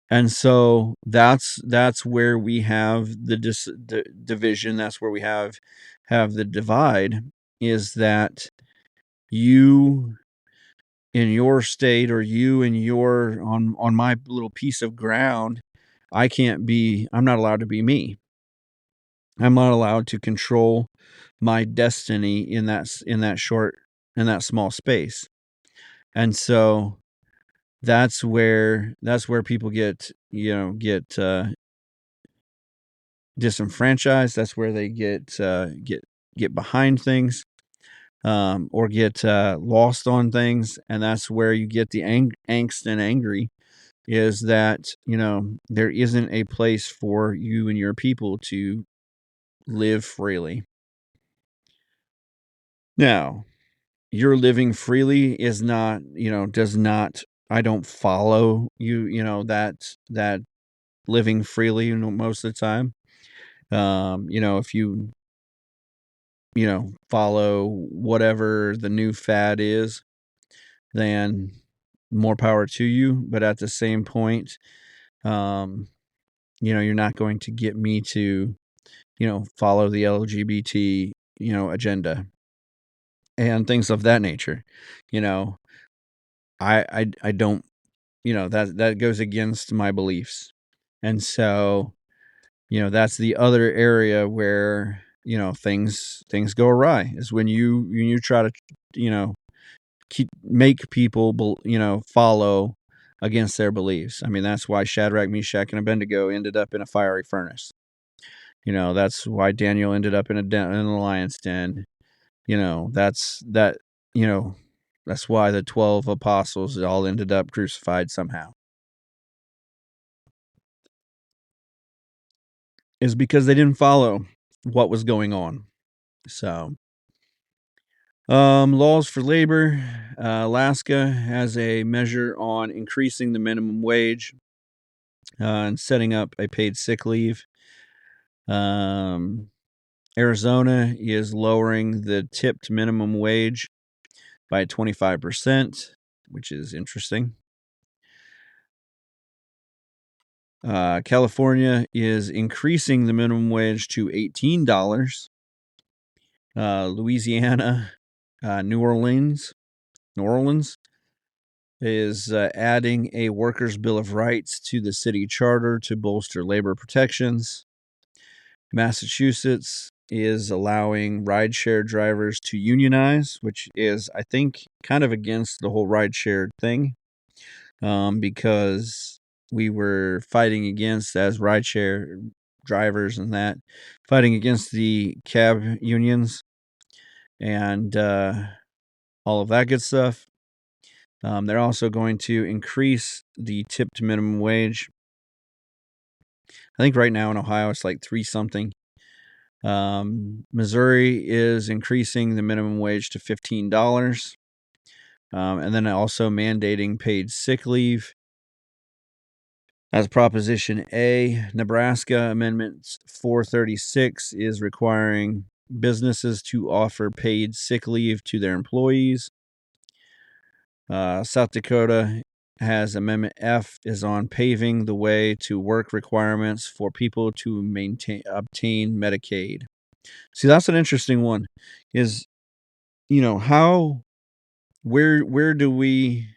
S1: And so that's where we have the division. That's where we have the divide, is that you in your state, or you in your on my little piece of ground, I'm not allowed to be me. I'm not allowed to control my destiny in that small space. And so that's where people get disenfranchised. That's where they get behind things, or get lost on things, and that's where you get the angst and angry, is that there isn't a place for you and your people to live freely. Now, your living freely is not, does not, I don't follow that living freely most of the time. If you follow whatever the new fad is, then more power to you. But at the same point, you're not going to get me to follow the LGBT agenda and things of that nature. I don't, that goes against my beliefs. And so that's the other area where things go awry, is when you try to make people follow against their beliefs. I mean, that's why Shadrach, Meshach, and Abednego ended up in a fiery furnace. That's why Daniel ended up in a lion's den. That's that. That's why the 12 apostles all ended up crucified somehow. Is because they didn't follow what was going on. So, laws for labor. Alaska has a measure on increasing the minimum wage and setting up a paid sick leave. Arizona is lowering the tipped minimum wage by 25%, which is interesting. California is increasing the minimum wage to $18. Louisiana, New Orleans is adding a workers' bill of rights to the city charter to bolster labor protections. Massachusetts is allowing rideshare drivers to unionize, which is, I think, kind of against the whole rideshare thing, because we were fighting against, as rideshare drivers and that, fighting against the cab unions and all of that good stuff. They're also going to increase the tipped minimum wage. I think right now in Ohio it's like 3 something. Missouri is increasing the minimum wage to $15. And then also mandating paid sick leave. As Proposition A, Nebraska Amendment 436 is requiring businesses to offer paid sick leave to their employees. South Dakota has Amendment F is on paving the way to work requirements for people to obtain Medicaid. See, that's an interesting one. Is how where do we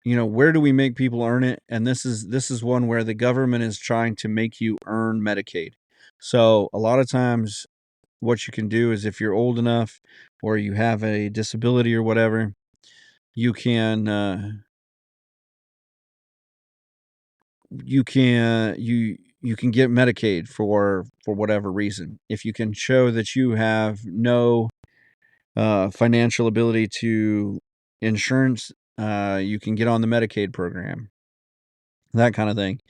S1: where do we make people earn it? And this is one where the government is trying to make you earn Medicaid. So a lot of times what you can do is, if you're old enough or you have a disability or whatever, you can you can get Medicaid for whatever reason. If you can show that you have no financial ability to insurance, you can get on the Medicaid program, that kind of thing.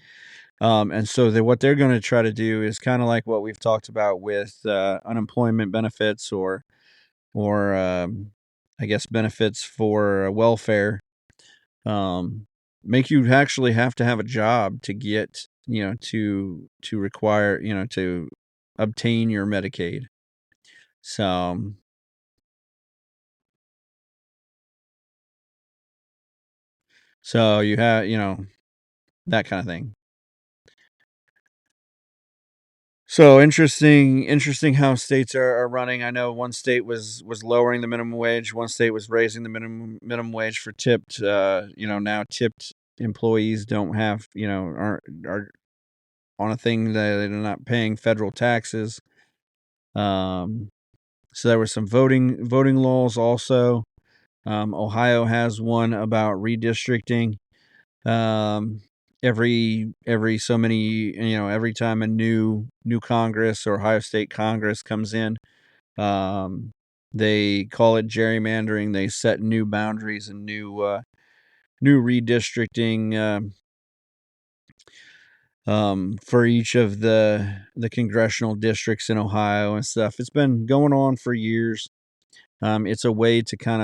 S1: And so what they're going to try to do is kind of like what we've talked about with unemployment benefits or I guess benefits for welfare. Make you actually have to have a job to get to require to obtain your Medicaid. So you have that kind of thing. So interesting how states are running. I know one state was lowering the minimum wage. One state was raising the minimum wage for tipped. Now tipped employees don't have are on a thing that they're not paying federal taxes. So there were some voting laws also. Ohio has one about redistricting. Every so many, every time a new Congress or Ohio State Congress comes in, they call it gerrymandering. They set new boundaries and new redistricting for each of the congressional districts in Ohio and stuff. It's been going on for years. It's a way to kind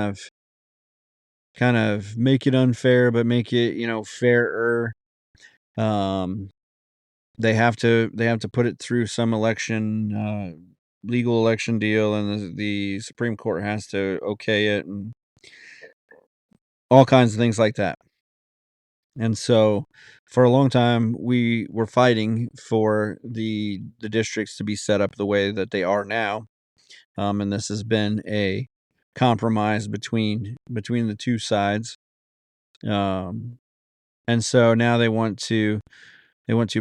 S1: of make it unfair, but make it fairer. They have to put it through some election, legal election deal, and the Supreme Court has to okay it, and all kinds of things like that. And so, for a long time, we were fighting for the districts to be set up the way that they are now, and this has been a compromise between the two sides. And so now they want to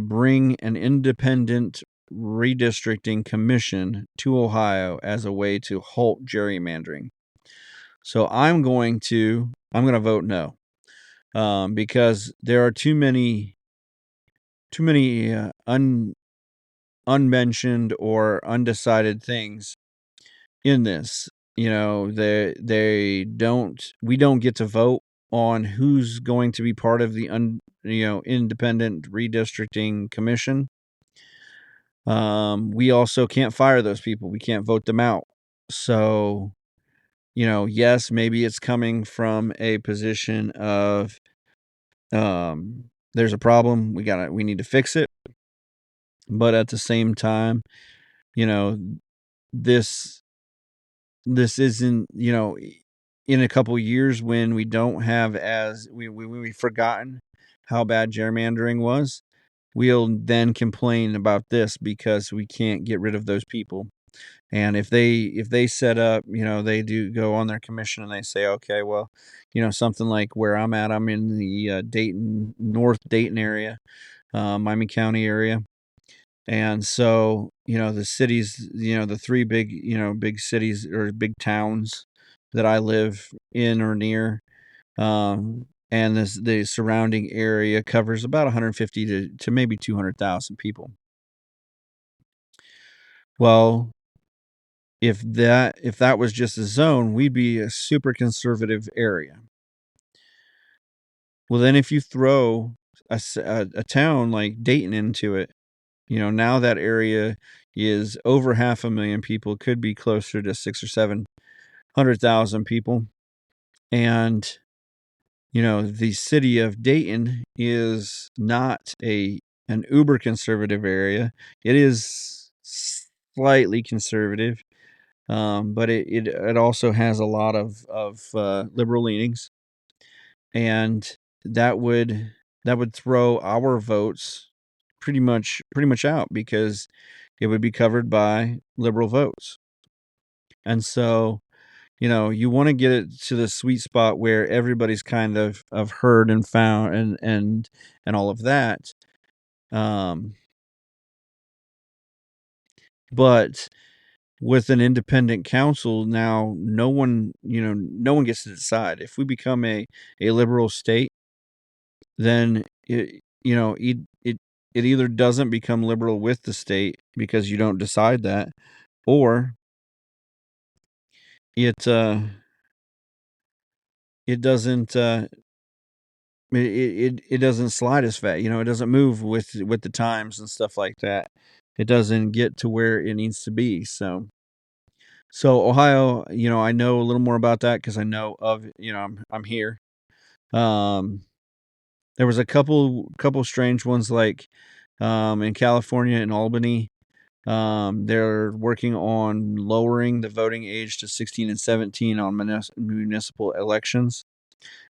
S1: bring an independent redistricting commission to Ohio as a way to halt gerrymandering. So I'm going to vote no, because there are too many unmentioned or undecided things in this. We don't get to vote on who's going to be part of the independent redistricting commission. We also can't fire those people. We can't vote them out. So, yes, maybe it's coming from a position of there's a problem, we need to fix it. But at the same time, you know, this this isn't, in a couple years when we don't have we've forgotten how bad gerrymandering was, we'll then complain about this because we can't get rid of those people. And if they set up, they do go on their commission and they say, okay, well, something like where I'm at, I'm in the Dayton, North Dayton area, Miami County area. And so, the cities, the three big cities or big towns that I live in or near, and the surrounding area covers about 150 to maybe 200,000 people. Well, if that was just a zone, we'd be a super conservative area. Well, then if you throw a town like Dayton into it, now that area is over 500,000 people, could be closer to 600,000 or 700,000 people. And, the city of Dayton is not an uber conservative area. It is slightly conservative, but it also has a lot of liberal leanings, and that would throw our votes pretty much out because it would be covered by liberal votes. And so, you want to get it to the sweet spot where everybody's kind of heard and found and all of that. But with an independent council now, no one gets to decide. If we become a liberal state, then it either doesn't become liberal with the state because you don't decide that, or it doesn't it doesn't slide as fast. It doesn't move with the times and stuff like that. It doesn't get to where it needs to be. So Ohio, I know a little more about that because I know of, I'm here. There was a couple strange ones like in California and Albany. They're working on lowering the voting age to 16 and 17 on municipal elections.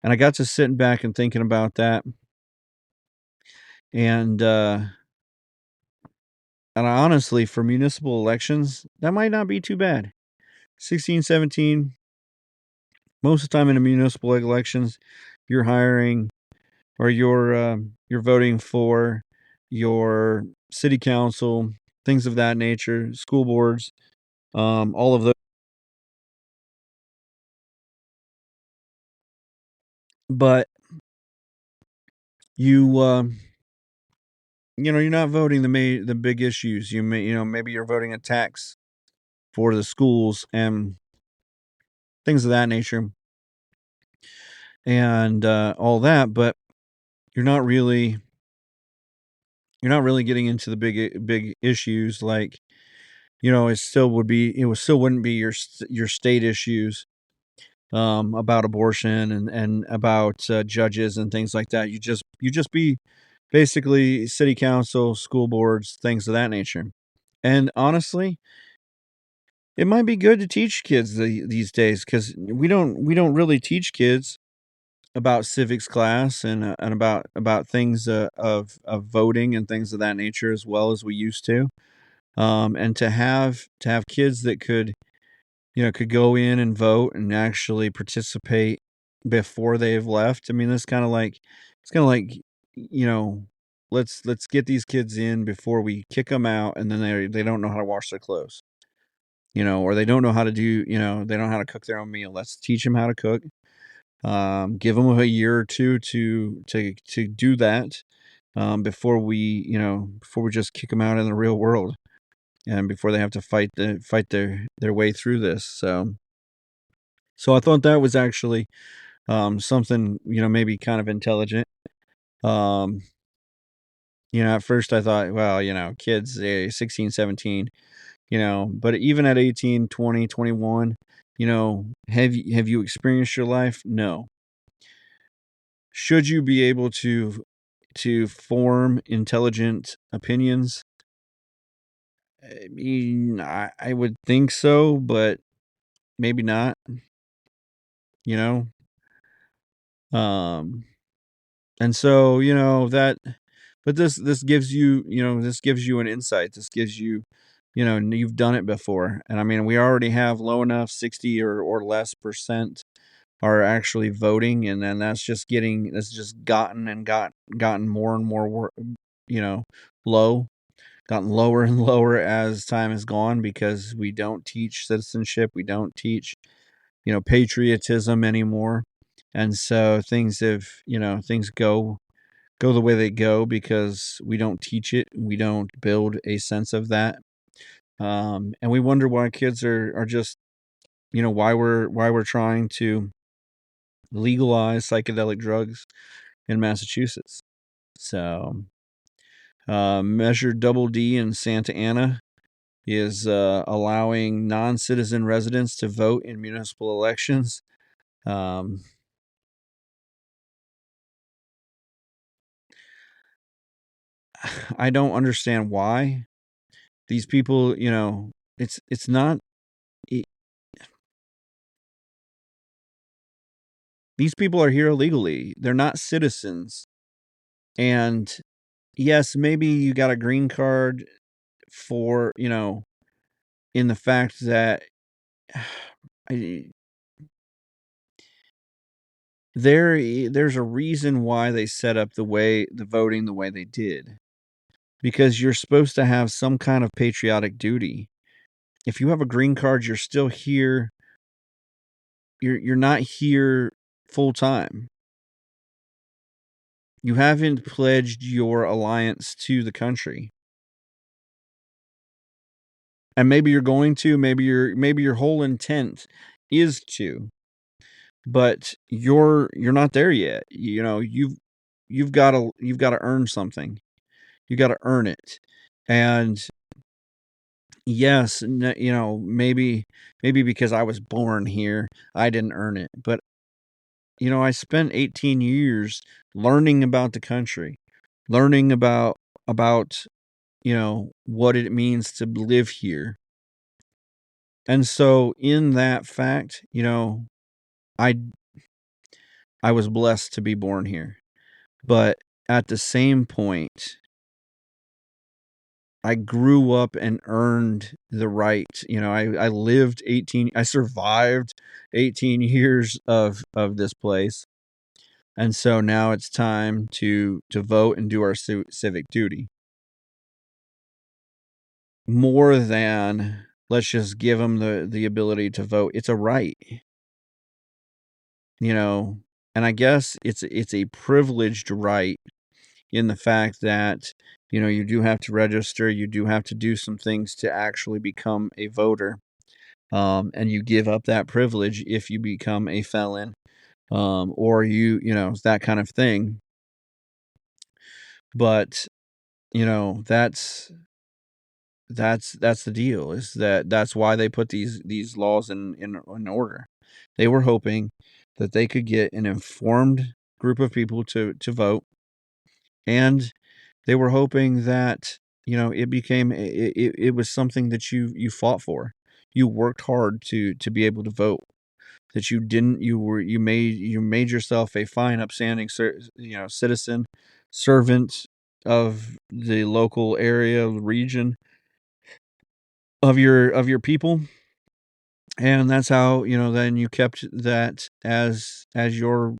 S1: And I got to sitting back and thinking about that. And honestly, for municipal elections, that might not be too bad. 16, 17, most of the time in the municipal elections, you're hiring or you're voting for your city council, things of that nature, school boards, all of those. But you're not voting the big issues. Maybe you're voting a tax for the schools and things of that nature, and all that. But you're not really getting into the big issues like, it still wouldn't be your state issues about abortion and about judges and things like that. You just be basically city council, school boards, things of that nature. And honestly, it might be good to teach kids these days because we don't really teach kids about civics class and about things of voting and things of that nature as well as we used to. And to have kids that could go in and vote and actually participate before they've left. I mean, it's kind of like, let's get these kids in before we kick them out, and then they don't know how to wash their clothes, or they don't know how to do, they don't know how to cook their own meal. Let's teach them how to cook. Give them a year or two to do that. before we just kick them out in the real world, and before they have to fight their way through this. So I thought that was actually something, maybe kind of intelligent. Um, at first I thought, well, kids, 16, 17, but even at 18, 20, 21, have you experienced your life? No. Should you be able to form intelligent opinions? I mean, I would think so, but maybe not, you know? Um, and so, but this gives you an insight. This gives you, and you've done it before. And I mean, we already have low enough 60 or less percent are actually voting, and then that's just gotten more and more you know, low, gotten lower and lower as time has gone because we don't teach citizenship, we don't teach, patriotism anymore. And so things go the way they go because we don't teach it, we don't build a sense of that. And we wonder why kids are just, why we're trying to legalize psychedelic drugs in Massachusetts. So, Measure Double D in Santa Ana is allowing non-citizen residents to vote in municipal elections. Um, I don't understand why these people, it's not. it- These people are here illegally. They're not citizens. And yes, maybe you got a green card for, in the fact that I, there's a reason why they set up the voting the way they did, because you're supposed to have some kind of patriotic duty. If you have a green card, you're still here. You're not here full time. You haven't pledged your alliance to the country. And maybe you're going to, maybe your whole intent is to, but you're not there yet. You've got to earn something. You got to earn it. And yes, maybe because I was born here, I didn't earn it. But I spent 18 years learning about the country, learning about what it means to live here. And so in that fact, I I was blessed to be born here. But at the same point, I grew up and earned the right. I survived 18 years of this place. And so now it's time to vote and do our civic duty. More than let's just give them the ability to vote. It's a right, you know. And I guess it's a privileged right in the fact that you do have to register, you do have to do some things to actually become a voter, and you give up that privilege if you become a felon, or that kind of thing. But that's the deal, is that's why they put these laws in order. They were hoping that they could get an informed group of people to vote, and they were hoping that it was something that you fought for. You worked hard to be able to vote. That you didn't you made yourself a fine, upstanding citizen, servant of the local area, region of your people, and that's how then you kept that as your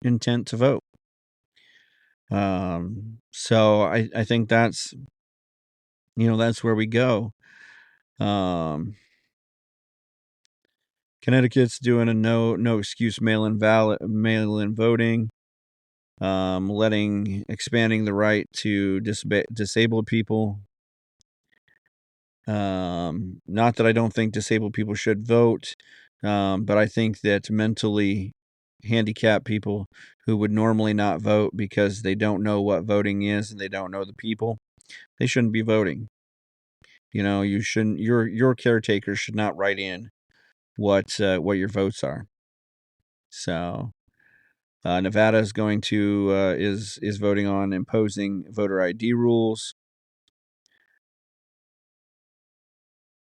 S1: intent to vote. So I think that's where we go. um Connecticut's doing a no excuse mail-in voting. expanding the right to disabled people. Not that I don't think disabled people should vote, but I think that mentally handicapped people who would normally not vote because they don't know what voting is and they don't know the people, they shouldn't be voting. You shouldn't. Your caretaker should not write in what your votes are. So Nevada is going to is voting on imposing voter ID rules.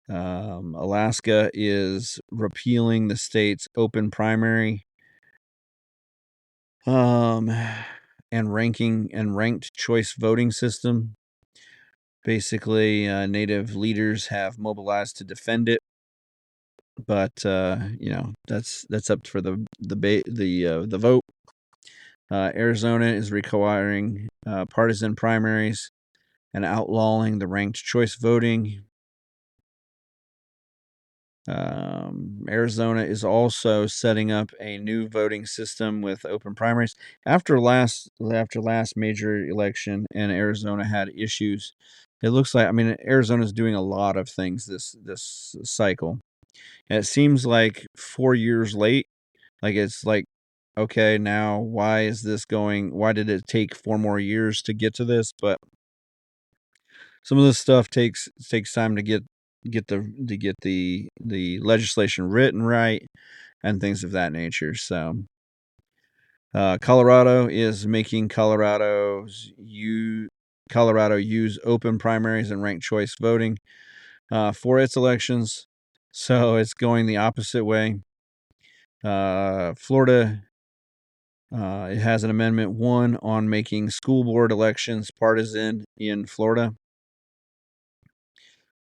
S1: Alaska is repealing the state's open primary and ranked choice voting system. Basically, native leaders have mobilized to defend it, but that's up for the vote. Arizona is requiring partisan primaries and outlawing the ranked choice voting. Arizona is also setting up a new voting system with open primaries. After last major election, and Arizona had issues. It looks like Arizona is doing a lot of things this cycle. And it seems like 4 years late. Like it's like, okay, now why did it take 4 more years to get to this? But some of this stuff takes time to get the legislation written right and things of that nature. So Colorado is making Colorado use open primaries and ranked choice voting for its elections. So it's going the opposite way. Florida, it has an Amendment 1 on making school board elections partisan in Florida,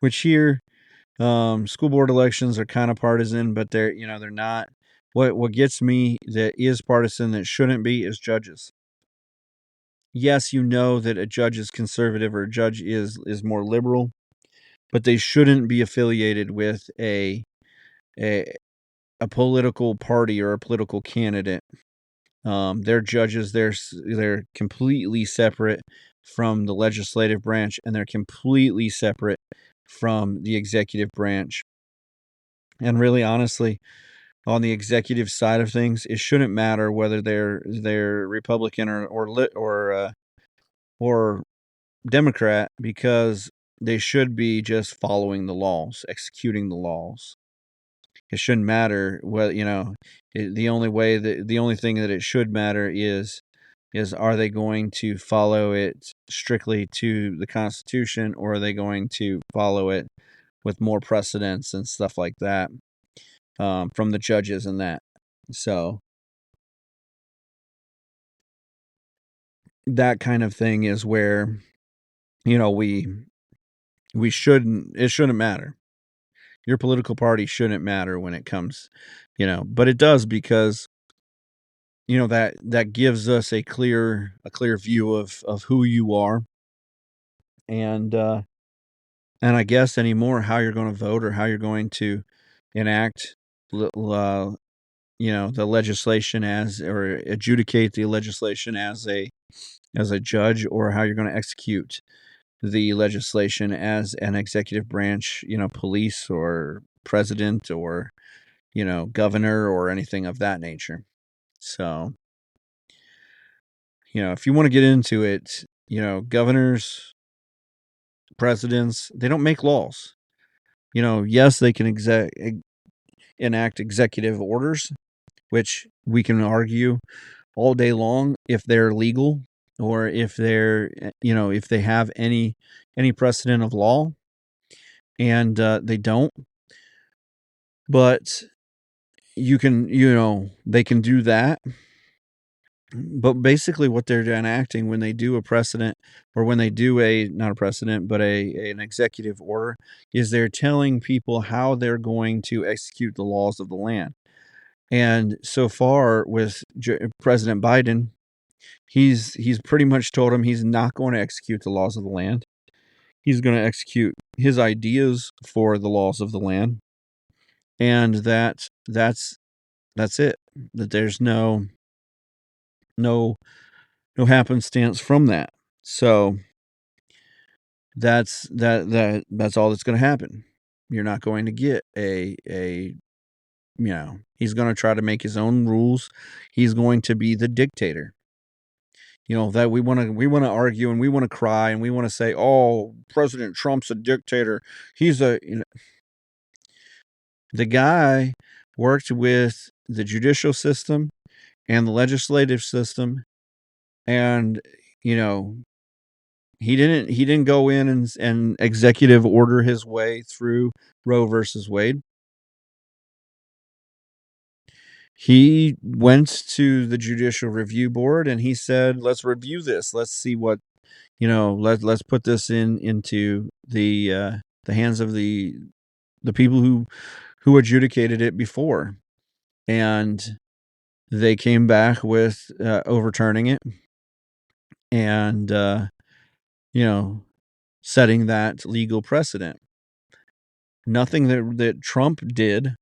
S1: which here, school board elections are kind of partisan, but they're not. What gets me that is partisan that shouldn't be is judges. Yes, that a judge is conservative or a judge is more liberal, but they shouldn't be affiliated with a political party or a political candidate. They're judges. They're completely separate from the legislative branch, and they're completely separate from the executive branch. And really, honestly, on the executive side of things, it shouldn't matter whether they're Republican or Democrat, because they should be just following the laws, executing the laws. It shouldn't matter whether the only thing that it should matter is are they going to follow it strictly to the Constitution, or are they going to follow it with more precedents and stuff like that from the judges and that. So that kind of thing is where it shouldn't matter. Your political party shouldn't matter when it comes, but it does, because that gives us a clear view of who you are, and I guess anymore how you're going to vote or how you're going to enact the legislation or adjudicate the legislation as a judge, or how you're going to execute the legislation as an executive branch, police or president or governor or anything of that nature. So if you want to get into it, governors, presidents, they don't make laws. Yes, they can enact executive orders, which we can argue all day long if they're legal, or if they're if they have any precedent of law, and they don't. But they can do that. But basically what they're enacting when they do a precedent, or when they do not a precedent, but an executive order, is they're telling people how they're going to execute the laws of the land. And so far with President Biden, he's pretty much told him he's not going to execute the laws of the land. He's going to execute his ideas for the laws of the land, and that's it. That there's no no happenstance from that. So that's all that's going to happen. You're not going to get he's going to try to make his own rules. He's going to be the dictator. That we want to argue and we want to cry and we want to say, "Oh, President Trump's a dictator." The guy worked with the judicial system and the legislative system, and he didn't go in and executive order his way through Roe versus Wade. He went to the Judicial Review Board and he said, "Let's review this. Let's see what let's put this into the hands of the people who adjudicated it before." And they came back with overturning it and setting that legal precedent. Nothing that Trump did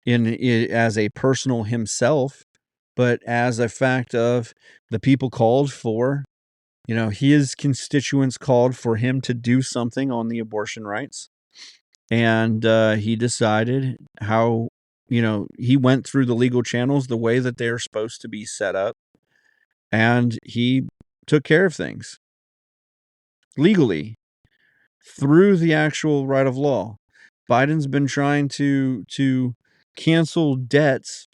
S1: as a personal himself, but as a fact of the people called for, his constituents called for him to do something on the abortion rights. And he decided how, he went through the legal channels the way that they're supposed to be set up. And he took care of things legally through the actual right of law. Biden's been trying to cancel debts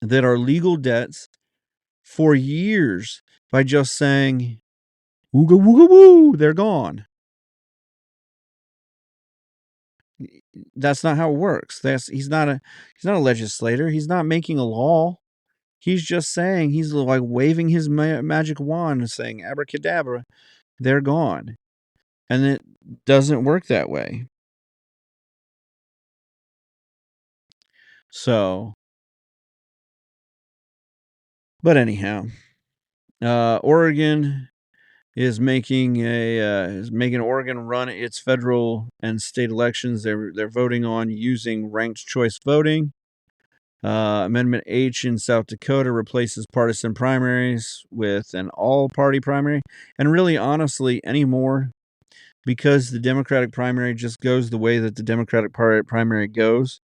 S1: that are legal debts for years by just saying, "Wooga wooga woo, they're gone." That's not how it works. He's not a legislator. He's not making a law. He's just saying, he's like waving his magic wand and saying, "Abracadabra, they're gone." And it doesn't work that way. So, but anyhow, Oregon is making Oregon run its federal and state elections. They're voting on using ranked choice voting. Amendment H in South Dakota replaces partisan primaries with an all-party primary. And really, honestly, anymore, because the Democratic primary just goes the way that the Democratic primary goes,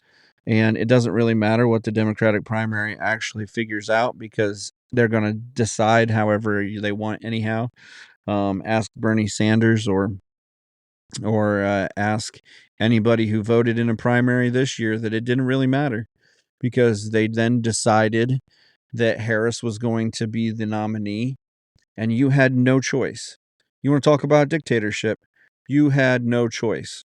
S1: and it doesn't really matter what the Democratic primary actually figures out because they're going to decide however they want anyhow. Ask Bernie Sanders or ask anybody who voted in a primary this year that it didn't really matter, because they then decided that Harris was going to be the nominee, and you had no choice. You want to talk about dictatorship? You had no choice.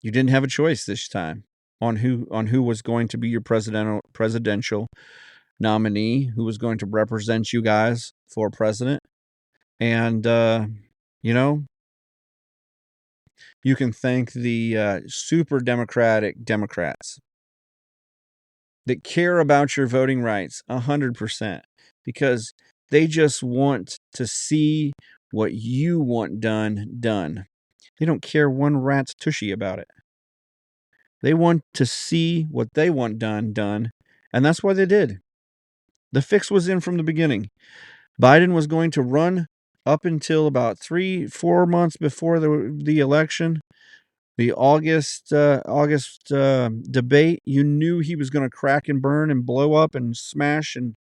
S1: You didn't have a choice this time on who was going to be your presidential nominee, who was going to represent you guys for president. And you can thank the super democratic Democrats that care about your voting rights 100%, because they just want to see what you want done. They don't care one rat's tushy about it. They want to see what they want done, and that's why they did. The fix was in from the beginning. Biden was going to run up until about 3-4 months before the election. The August debate, you knew he was going to crack and burn and blow up and smash, and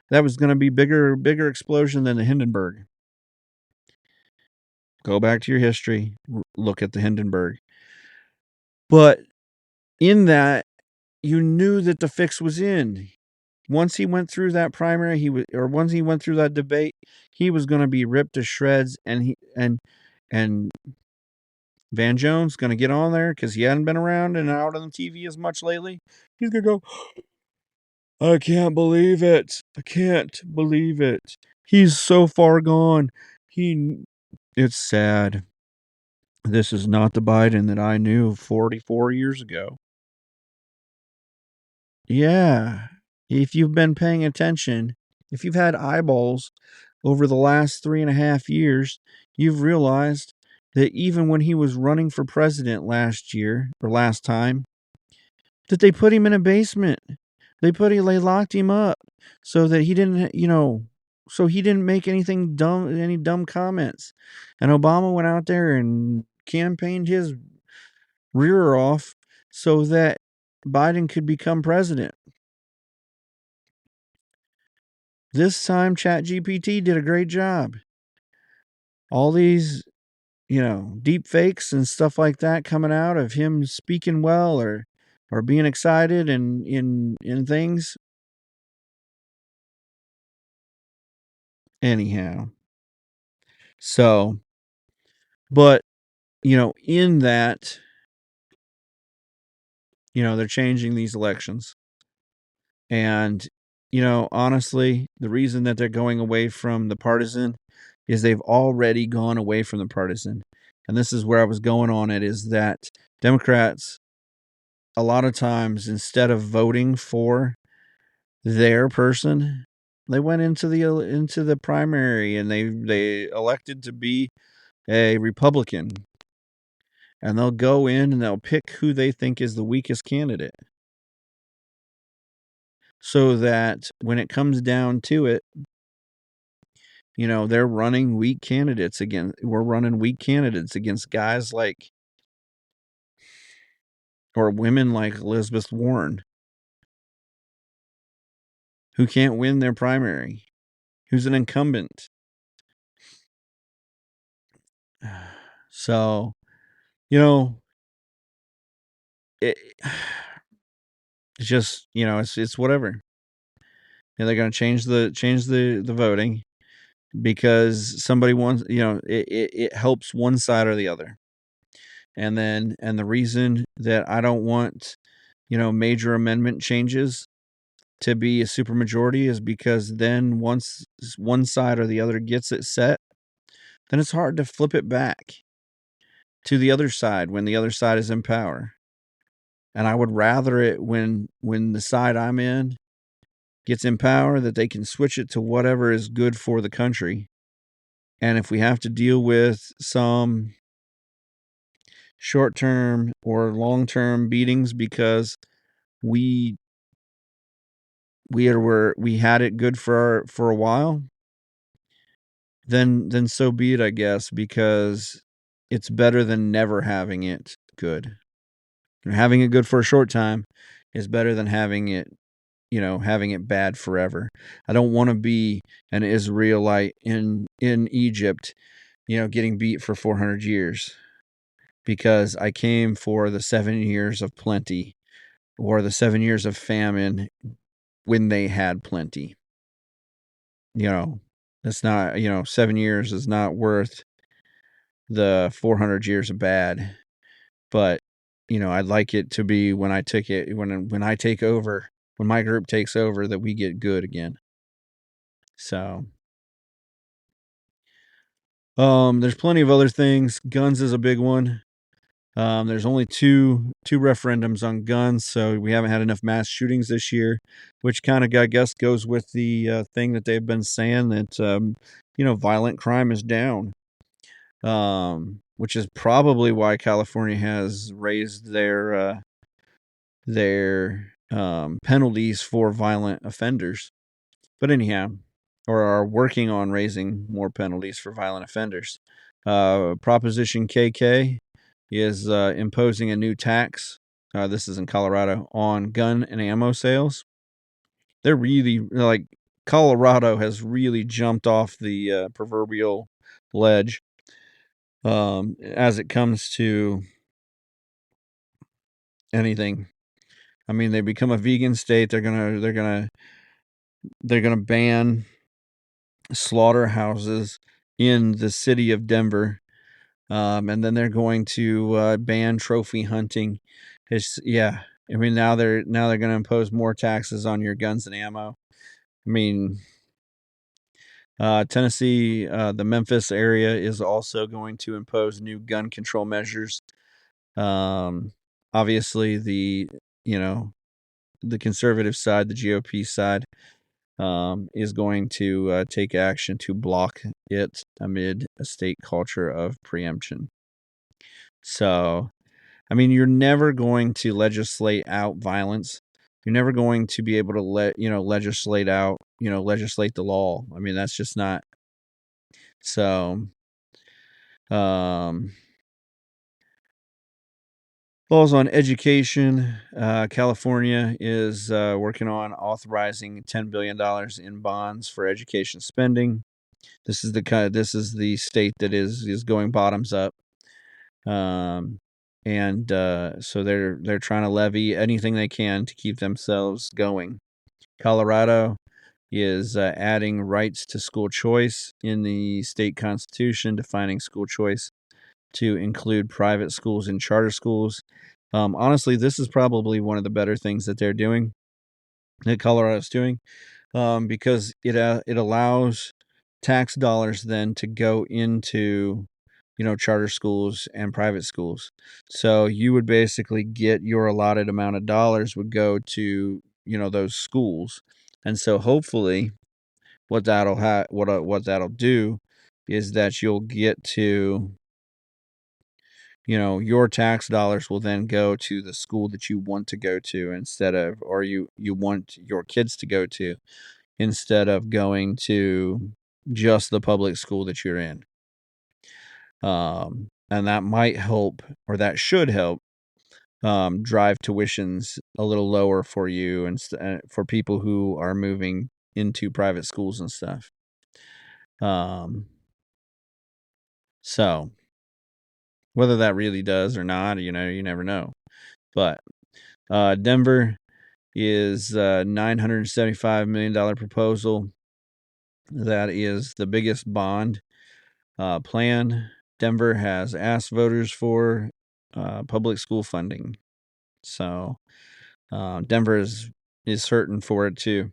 S1: that was going to be bigger explosion than the Hindenburg. Go back to your history, look at the Hindenburg. But in that, you knew that the fix was in. Once he went through that primary, once he went through that debate, he was going to be ripped to shreds, and Van Jones going to get on there because he hadn't been around and out on the TV as much lately. He's going to go, "I can't believe it. I can't believe it. He's so far gone. It's sad. This is not the Biden that I knew 44 years ago." Yeah. If you've been paying attention, if you've had eyeballs over the last 3.5 years, you've realized that even when he was running for president last time, that they put him in a basement. They locked him up so that he didn't, so he didn't make any dumb comments. And Obama went out there and campaigned his rear off so that Biden could become president. This time, ChatGPT did a great job. All these, deep fakes and stuff like that coming out of him speaking well or being excited and in things. Anyhow, so, but in that, they're changing these elections, and honestly, the reason that they're going away from the partisan is they've already gone away from the partisan. And this is where I was going on it, is that Democrats, a lot of times, instead of voting for their person, they went into the primary and they elected to be a Republican. And they'll go in and they'll pick who they think is the weakest candidate. So that when it comes down to it, they're running weak candidates again. We're running weak candidates against guys like, or women like Elizabeth Warren, who can't win their primary, who's an incumbent. So, it's just, it's whatever. And they're going to change the voting because somebody wants, it helps one side or the other. And the reason that I don't want, major amendment changes to be a supermajority is because then once one side or the other gets it set, then it's hard to flip it back to the other side when the other side is in power. And I would rather it when the side I'm in gets in power, that they can switch it to whatever is good for the country. And if we have to deal with some short-term or long-term beatings because we had it good for a while, then so be it, I guess, because it's better than never having it good. Having it good for a short time is better than having it bad forever. I don't want to be an Israelite in Egypt, getting beat for 400 years because I came for the 7 years of plenty or the 7 years of famine when they had plenty. That's not, 7 years is not worth the 400 years of bad. But, I'd like it to be when I take over, when my group takes over, that we get good again. So, there's plenty of other things. Guns is a big one. There's only two referendums on guns, so we haven't had enough mass shootings this year, which kind of, I guess, goes with the thing that they've been saying that, violent crime is down, which is probably why California has raised their penalties for violent offenders. But anyhow, or are working on raising more penalties for violent offenders. Proposition KK is imposing a new tax. This is in Colorado on gun and ammo sales. They're really, like, Colorado has really jumped off the proverbial ledge as it comes to anything. I mean, they become a vegan state. They're gonna ban slaughterhouses in the city of Denver. And then they're going to ban trophy hunting. I mean, now they're going to impose more taxes on your guns and ammo. I mean, Tennessee, the Memphis area is also going to impose new gun control measures. Obviously, the conservative side, the GOP side, is going to take action to block it amid a state culture of preemption. So, I mean, you're never going to legislate out violence you're never going to be able to legislate the law. I mean, that's just not. So, laws on education. California is working on authorizing $10 billion in bonds for education spending. This is the state that is going bottoms up. And so they're trying to levy anything they can to keep themselves going. Colorado is adding rights to school choice in the state constitution, defining school choice to include private schools and charter schools. Honestly, this is probably one of the better things that they're doing, that Colorado's doing, because it allows tax dollars then to go into charter schools and private schools. So you would basically get your allotted amount of dollars would go to those schools, and so hopefully what that'll do is that you'll get to your tax dollars will then go to the school that you want to go to instead of, or you want your kids to go to, instead of going to just the public school that you're in. And that might help, or that should help, drive tuitions a little lower for you and for people who are moving into private schools and stuff. So whether that really does or not, you never know. But Denver is a $975 million proposal. That is the biggest bond plan Denver has asked voters for public school funding. So Denver is hurting for it too.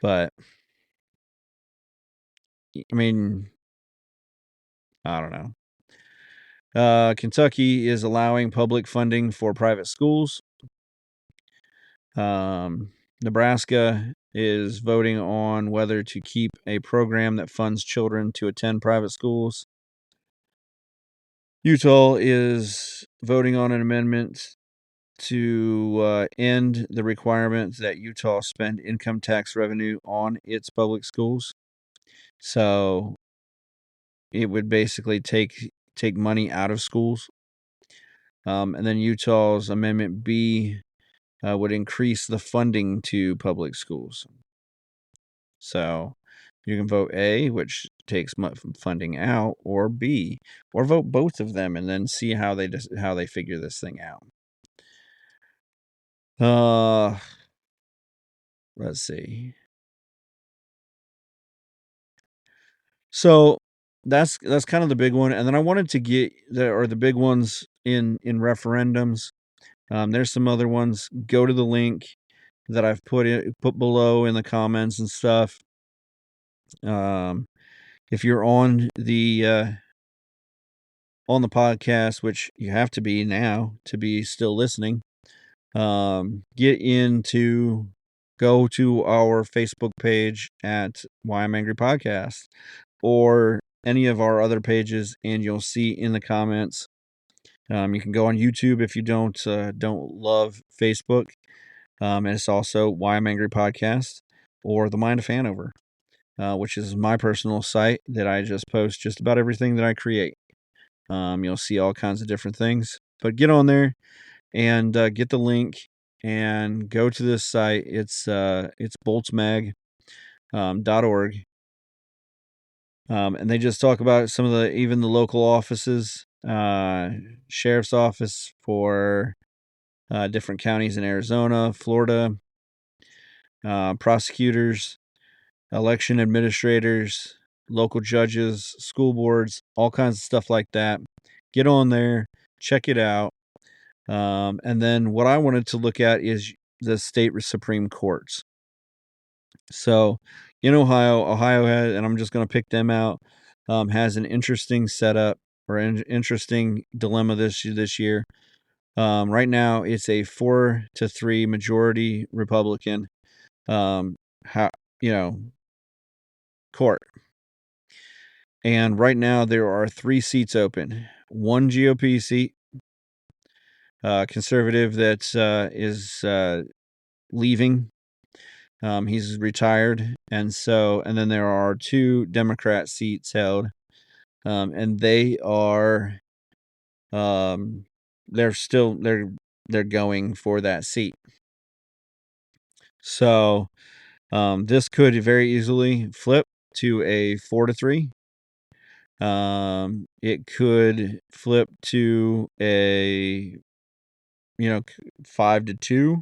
S1: But I mean, I don't know. Kentucky is allowing public funding for private schools. Nebraska is voting on whether to keep a program that funds children to attend private schools. Utah is voting on an amendment to end the requirement that Utah spend income tax revenue on its public schools. So it would basically take money out of schools. And then Utah's Amendment B would increase the funding to public schools. So you can vote A, which takes funding out, or B, or vote both of them and then see how they figure this thing out. Let's see. So that's kind of the big one, and then I wanted to get the big ones in referendums. There's some other ones. Go to the link that I've put below in the comments and stuff. If you're on the podcast, which you have to be now to be still listening, go to our Facebook page at Why I'm Angry Podcast, or any of our other pages, and you'll see in the comments. You can go on YouTube if you don't love Facebook. And it's also Why I'm Angry Podcast, or The Mind of Hanover, which is my personal site that I just post just about everything that I create. You'll see all kinds of different things. But get on there and get the link and go to this site. It's boltsmag.org. And they just talk about some of even the local offices, sheriff's office for different counties in Arizona, Florida, prosecutors, election administrators, local judges, school boards, all kinds of stuff like that. Get on there, check it out. And then what I wanted to look at is the state Supreme Courts. So in Ohio has, and I'm just going to pick them out, has an interesting setup, or an interesting dilemma this year. Right now it's a 4-3 majority Republican court. And right now there are 3 seats open. One GOP seat, conservative, that is leaving. He's retired, and then there are 2 Democrat seats held, and they are they're going for that seat. So this could very easily flip to a 4-3. It could flip to a 5-2.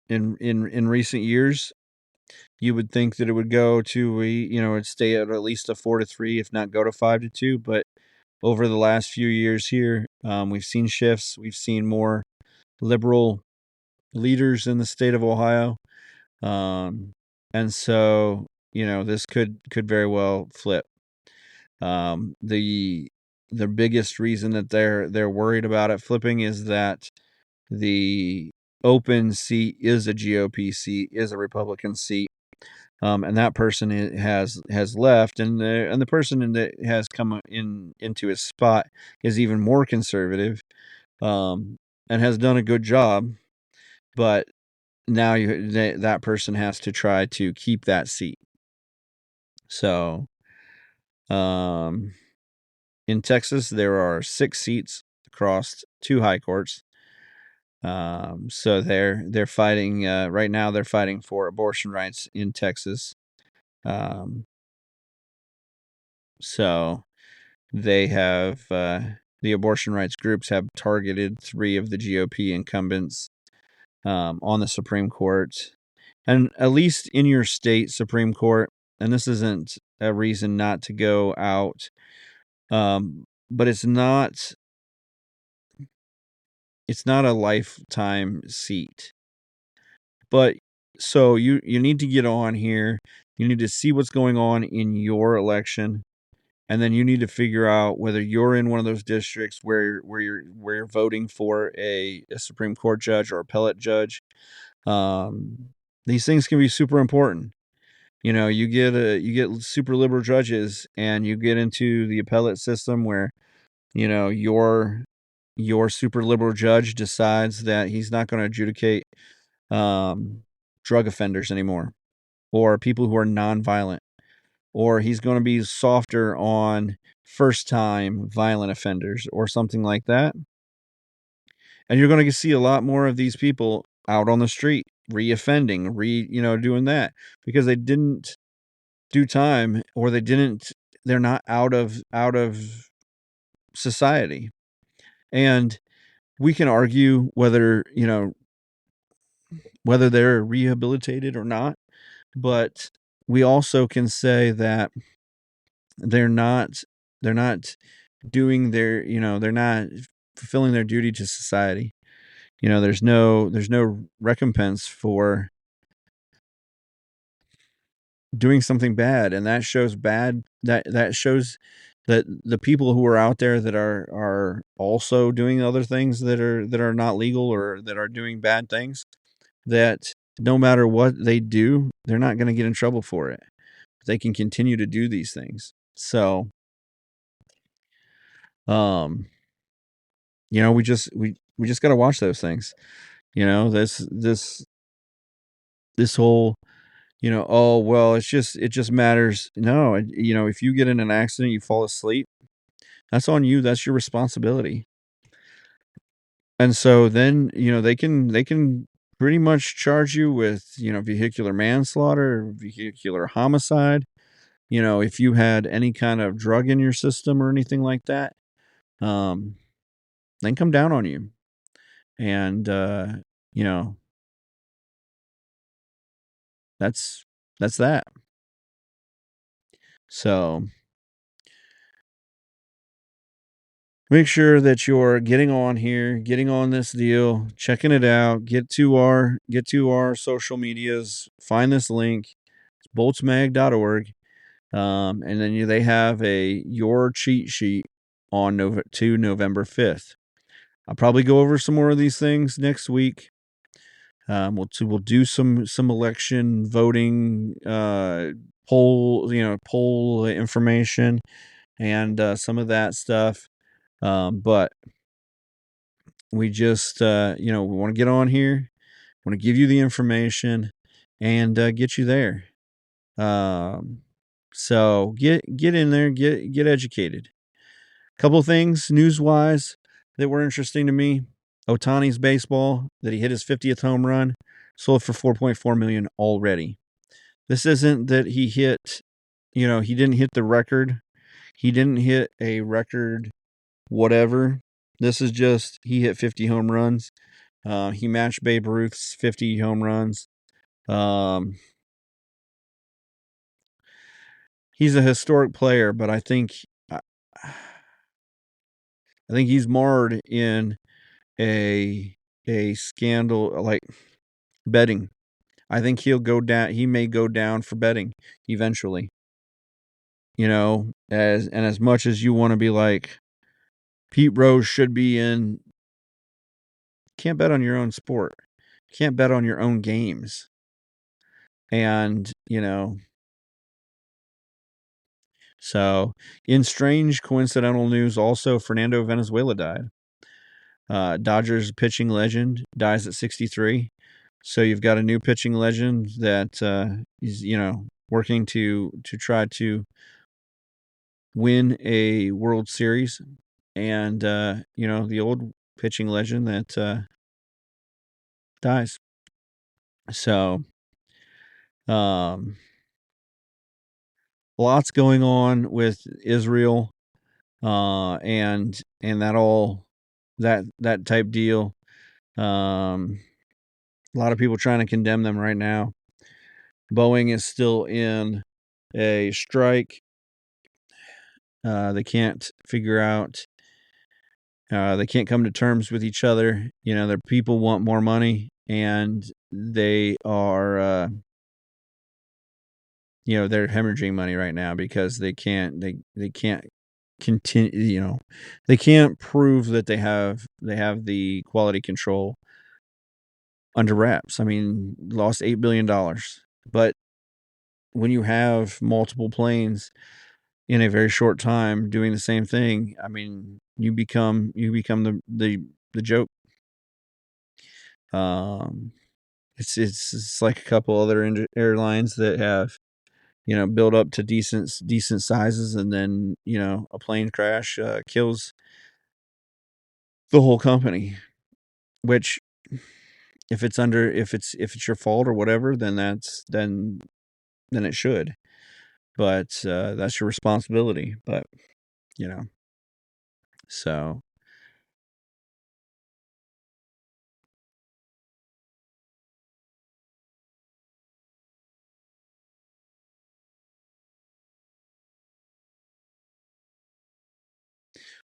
S1: In recent years, you would think that it would go to it'd stay at least a 4-3, if not go to 5-2. But over the last few years here, we've seen shifts. We've seen more liberal leaders in the state of Ohio, and so this could very well flip. The biggest reason that they're worried about it flipping is that the open seat is a GOP seat, is a Republican seat, and that person has left, and the person that has come into his spot is even more conservative, and has done a good job, but now that person has to try to keep that seat. So, in Texas, there are 6 seats across 2 high courts. So they're fighting right now. They're fighting for abortion rights in Texas. So they have the abortion rights groups have targeted 3 of the GOP incumbents on the Supreme Court, and at least in your state Supreme Court. And this isn't a reason not to go out, but it's not a lifetime seat. But so you need to get on here. You need to see what's going on in your election, and then you need to figure out whether you're in one of those districts where you're voting for a Supreme Court judge or appellate judge. These things can be super important. You get super liberal judges, and you get into the appellate system where your super liberal judge decides that he's not going to adjudicate drug offenders anymore, or people who are nonviolent, or he's going to be softer on first-time violent offenders or something like that. And you're going to see a lot more of these people out on the street reoffending, doing that because they didn't do time, or they're not out of society. And we can argue whether they're rehabilitated or not, but we also can say that they're not doing they're not fulfilling their duty to society. There's no recompense for doing something bad, and that shows that the people who are out there that are also doing other things that are not legal, or that are doing bad things, that no matter what they do, they're not going to get in trouble for it. They can continue to do these things. So, we just got to watch those things. This whole, oh, well, it just matters. No, if you get in an accident, you fall asleep, that's on you. That's your responsibility. And so then, they can pretty much charge you with, vehicular manslaughter, vehicular homicide. If you had any kind of drug in your system or anything like that, then come down on you. And, that's that. So make sure that you're getting on here, getting on this deal, checking it out. Get to our social medias. Find this link. It's boltsmag.org. And then they have your cheat sheet on November 5th. I'll probably go over some more of these things next week. We'll do some election voting poll information, and some of that stuff. But we just we want to get on here, want to give you the information, and get you there. So get in there, get educated. Couple things news wise that were interesting to me. Ohtani's baseball that he hit his 50th home run sold for $4.4 million already. This isn't that he hit, he didn't hit the record. He didn't hit a record whatever. This is just he hit 50 home runs. He matched Babe Ruth's 50 home runs. He's a historic player, but I think he's marred in a scandal like betting. I think he'll go down. He may go down for betting eventually. As much as you want to be like Pete Rose should be in, can't bet on your own sport. Can't bet on your own games. And, so in strange coincidental news, also Fernando Valenzuela died. Dodgers pitching legend dies at 63. So you've got a new pitching legend that is, working to try to win a World Series, and the old pitching legend that dies. So, lots going on with Israel, and that type deal. A lot of people trying to condemn them right now. Boeing is still in a strike. They can't figure out. They can't come to terms with each other. Their people want more money, and they are, they're hemorrhaging money right now because they can't. They can't continue. They can't prove that they have the quality control under wraps. I mean, lost $8 billion, but when you have multiple planes in a very short time doing the same thing, I mean, you become the joke. It's like a couple other airlines that have built up to decent sizes, and then a plane crash kills the whole company. Which, if it's your fault or whatever, then then it should. But that's your responsibility. But so.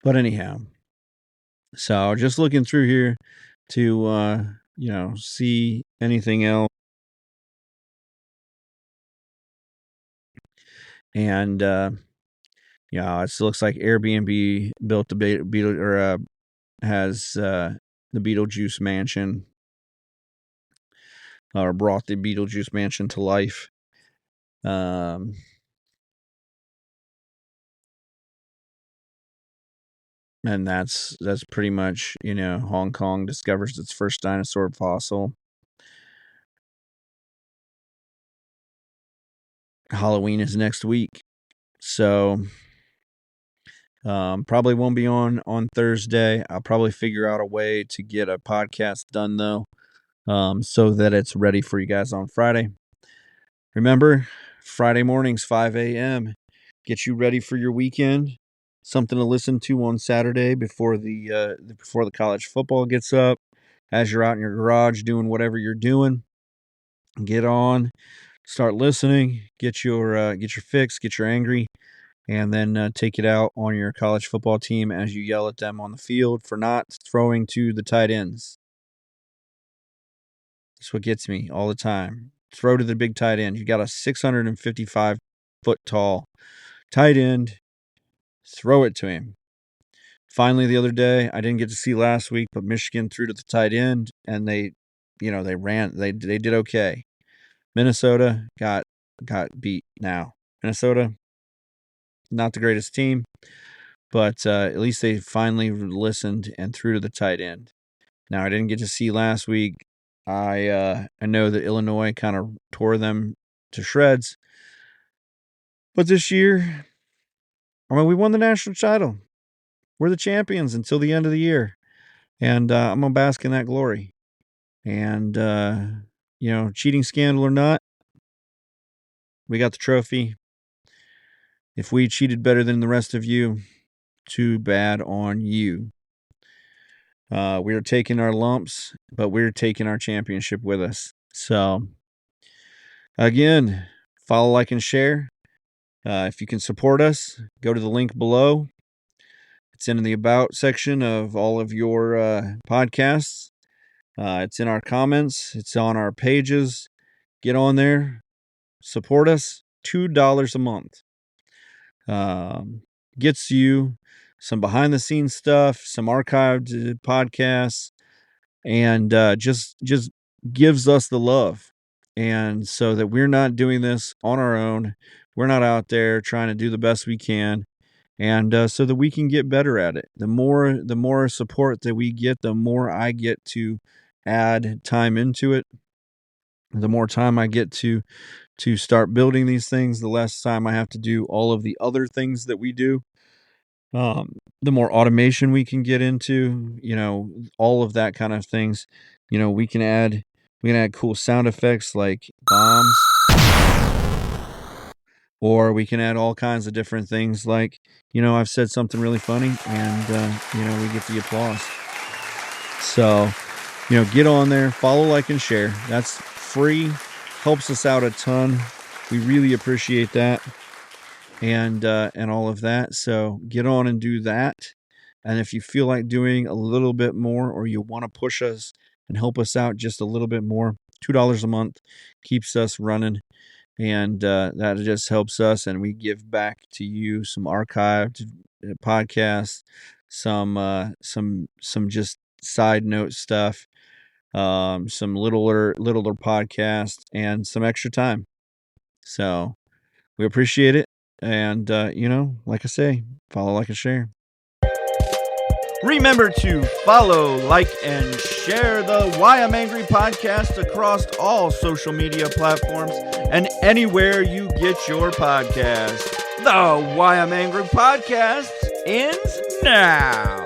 S1: But anyhow, so just looking through here to see anything else. And it looks like Airbnb built the Beetle or has the Beetlejuice mansion, or brought the Beetlejuice mansion to life. And that's pretty much, Hong Kong discovers its first dinosaur fossil. Halloween is next week, so probably won't be on Thursday. I'll probably figure out a way to get a podcast done though, so that it's ready for you guys on Friday. Remember, Friday mornings, 5 a.m. Get you ready for your weekend. Something to listen to on Saturday before the college football gets up. As you're out in your garage doing whatever you're doing, get on, start listening, get your fix, get your angry, and then take it out on your college football team as you yell at them on the field for not throwing to the tight ends. That's what gets me all the time. Throw to the big tight end. You got a 655-foot tall tight end. Throw it to him. Finally, the other day, I didn't get to see last week, but Michigan threw to the tight end, and they ran. They did okay. Minnesota got beat now. Minnesota, not the greatest team, but at least they finally listened and threw to the tight end. Now, I didn't get to see last week. I know that Illinois kind of tore them to shreds. But this year, we won the national title. We're the champions until the end of the year. And I'm going to bask in that glory. And, cheating scandal or not, we got the trophy. If we cheated better than the rest of you, too bad on you. We are taking our lumps, but we're taking our championship with us. So, again, follow, like, and share. If you can support us, go to the link below. It's in the About section of all of your podcasts. It's in our comments. It's on our pages. Get on there. Support us. $2 a month. Gets you some behind-the-scenes stuff, some archived podcasts, and just gives us the love. And so that we're not doing this on our own. We're not out there trying to do the best we can. And so that we can get better at it. The more support that we get, the more I get to add time into it. The more time I get to start building these things, the less time I have to do all of the other things that we do. The more automation we can get into, all of that kind of things. We can add cool sound effects like bombs, or we can add all kinds of different things like, I've said something really funny and, we get the applause. So, get on there, follow, like, and share. That's free, helps us out a ton. We really appreciate that. And all of that. So get on and do that. And if you feel like doing a little bit more, or you want to push us and help us out just a little bit more, $2 a month keeps us running. And that just helps us, and we give back to you some archived podcasts, some just side note stuff, some littler podcasts, and some extra time. So we appreciate it. And, like I say, follow, like, and share. Remember to follow, like, and share the Why I'm Angry podcast across all social media platforms and anywhere you get your podcast. The Why I'm Angry podcast ends now.